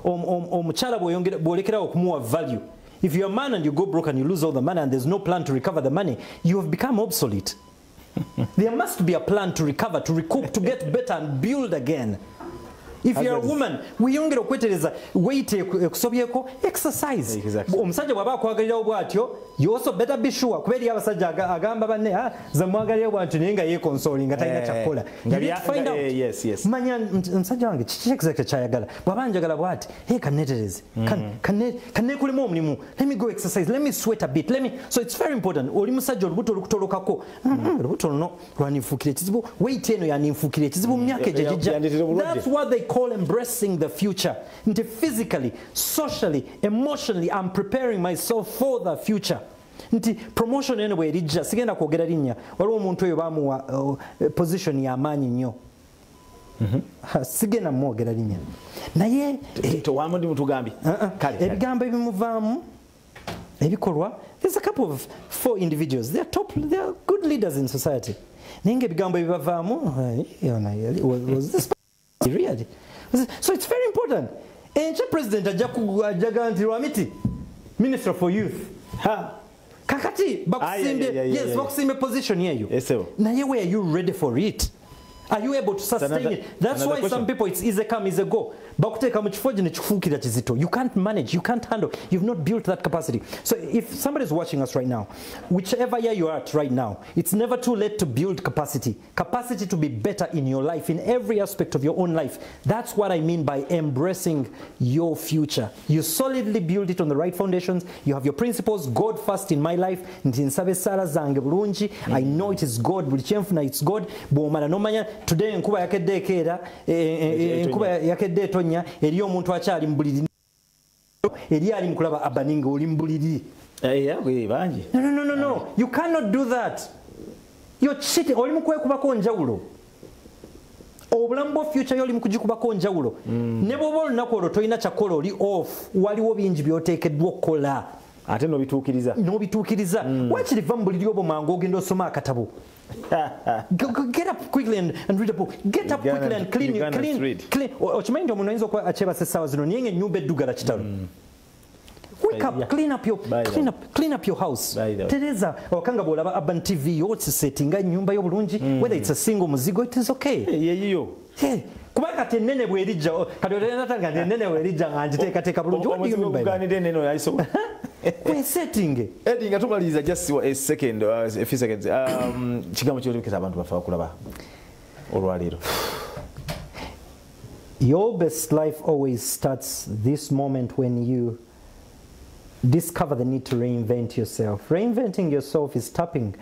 [SPEAKER 2] omukyala bwolekerawo okumuwa value. If you're a man and you go broke and you lose all the money and there's no plan to recover the money, you have become obsolete. There must be a plan to recover, to recoup, to get better and build again. If you're a woman, wiyongera okwetereza weight ekusobyeko, exercise. Omusajja bw'aba akwagalirawo bw'atyo, you also better be sure. Kuba eri abasajja agamba banne, zamwagalira bw'atyo naye nga yeekonsolinga talina kyakola. You need to find out. Manya omusajja wange kiki exactly kyayagala. Bw'aba njagala bw'ati, hey, kanneetereze. Kanneekolemu omulimu. Let me go exercise. Let me sweat a bit. So it's very important. Oli musajja olubuto olukutolokako. Olubuto luno lwaninfuukira ekizibu. Weight eno yaninfuukira ekizibu mu myaka egyo egijja. That's what they call embracing the future. Physically, socially, emotionally, I'm preparing myself for the future. Promotion anyway, rijja sigenda kwogera linnya waliwo omuntu oyo bamuwa position y'amaanyi nnyo. Sigenda mwogera linnya naye tewamudi mutugambi ebigambo ebimuvaamu ebikolwa. There's a couple of 4 individuals. They are good leaders in society. Naye ebigambo ebibavaamu was this really? So it's very important. Encha president ajaga nti Rwamiti, Minister for Youth. Kakati bakusimbe, yes, bakusimbe position yeyo. Naye where are you ready for it? Are you able to sustain it? That's why some people it's easy come, easy go. Bakuteka mu kifo gino kifukira kizito. You can't manage, you can't handle. You've not built that capacity. So if somebody's watching us right now, whichever year you're at right now, it's never too late to build capacity. Capacity to be better in your life, in every aspect of your own life. That's what I mean by embracing your future. You solidly build it on the right foundations. You have your principles. God first in my life. I know it is God. It's God. Today nkuba yakedde ekeera nkuba yakedde etonya eri omuntu akyali mbuliri eri ali mukulaba abaninga oli mbuliri bangi. No, you cannot do that. You're cheating. Oli mukwekubako njawulo obulamu bwo future yoli mukugikubako njawulo ne bwoba olunaku olwo tolina kyakola oli off waliwo bingi byoteekeddwa okukola ate nobituukiriza wakiriva mu buliri obwo mangu ogenda osoma akatabo. Get up quickly and read a book. Get up quickly and clean. Okimanyi nti omuntu ayinza okuba akyebasa essaawa zino naye nga ennyumba eddugala kitalo. Wake up, clean up your house. Tereza okanga bwolaba Urban TV okisettinga ennyumba yo bulungi, whether it's a single muzigo, it is okay. Kubanga tenene bwerijja kati otenatanga tenene bwerijja nga ngiteekateeka bulungi. What do you mean? We're setting.
[SPEAKER 1] Eddie, nga tumaliriza just a second, a few seconds. Kigambo ky'olekeza abantu bafa okulaba olwaleero.
[SPEAKER 2] Your best life always starts this moment when you discover the need to reinvent yourself. Reinventing yourself is tapping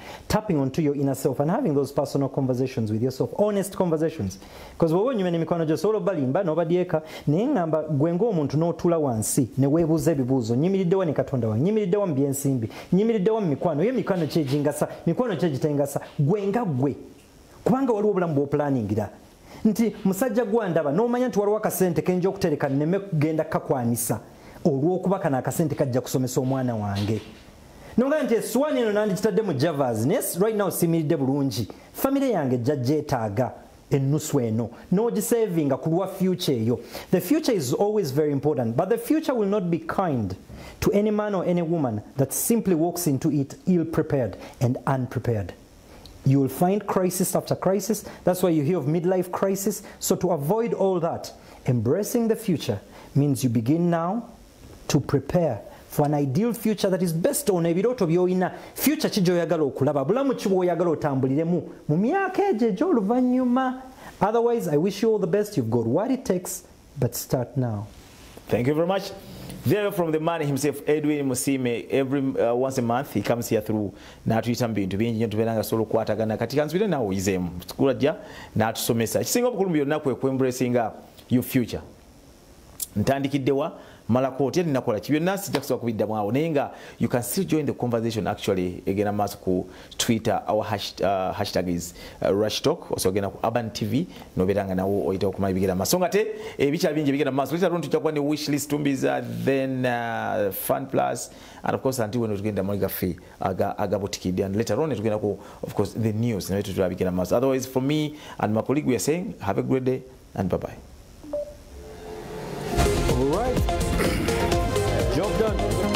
[SPEAKER 2] onto your inner self and having those personal conversations with yourself, honest conversations. Because when you mikono gyo solo balimba nobadyeka naye ngamba gwe ng'omuntu n'otula wansi ne weebuuza ebibuuzo, nyimiriddewa ne Katonda wange, nyimiriddewa mu byensimbi, nyimiriddewa mu mikwano, ye mikwano kyegingasa, mikwano kyegitengasa, gwe nga gwe, kubanga waliwo obulamu bw'opulaningira nti musajja gwandaba n'omanya nti waliwo akasente kenja okutereka nneme kugenda kakwanisa olw'okuba kana akasente kajja kusomesa omwana wange. Nonga nti essuwaani eno nandikitadde mu Javas, yes, right now simiridde bulungi, famire yange ejja gyetaaga ennusu eno n'ogisavinga ku lwa future eyo. The future is always very important, but the future will not be kind to any man or any woman that simply walks into it ill-prepared and unprepared. You will find crisis after crisis. That's why you hear of midlife crisis. So to avoid all that, embracing the future means you begin now to prepare for an ideal future that is based on ebiroto byoyina. Future kijoyagala okulaba, bulamu kiboyagala otambuliremu mu myaka egyo egy'oluvannyuma. Otherwise, I wish you all the best. You've got what it takes, but start now.
[SPEAKER 1] Thank you very much. There from the man himself, Edwin Musiime. Every once a month he comes here through n'atuyita mu bintu bingi tubeera nga solo kwatagana kati kanzibire nawe oyizeemu tukulajja n'atusomesa. Ekisinga obukulu mu byonna kwe embracing your future. Ntandikiddewa malako otya ninakola ki byonna sijja kusobola kubiddamu awo naye nga you can still join the conversation actually egenda maaso ku Twitter. Our hashtag is Rushtalk. Also ogenda ku Urban TV nobeera nga nawo oyita okumanya bigenda maaso nga te ebikyala bingi bigenda maaso later on tujja kuba ne wish list tumbiza then Fun Plus and of course until when tugenda muri gaffe agabutikidde and later on tugenda ku of course the news na bitula bigenda maaso. Otherwise for me and my colleague we are saying have a great day and bye bye.
[SPEAKER 2] All right. Job done.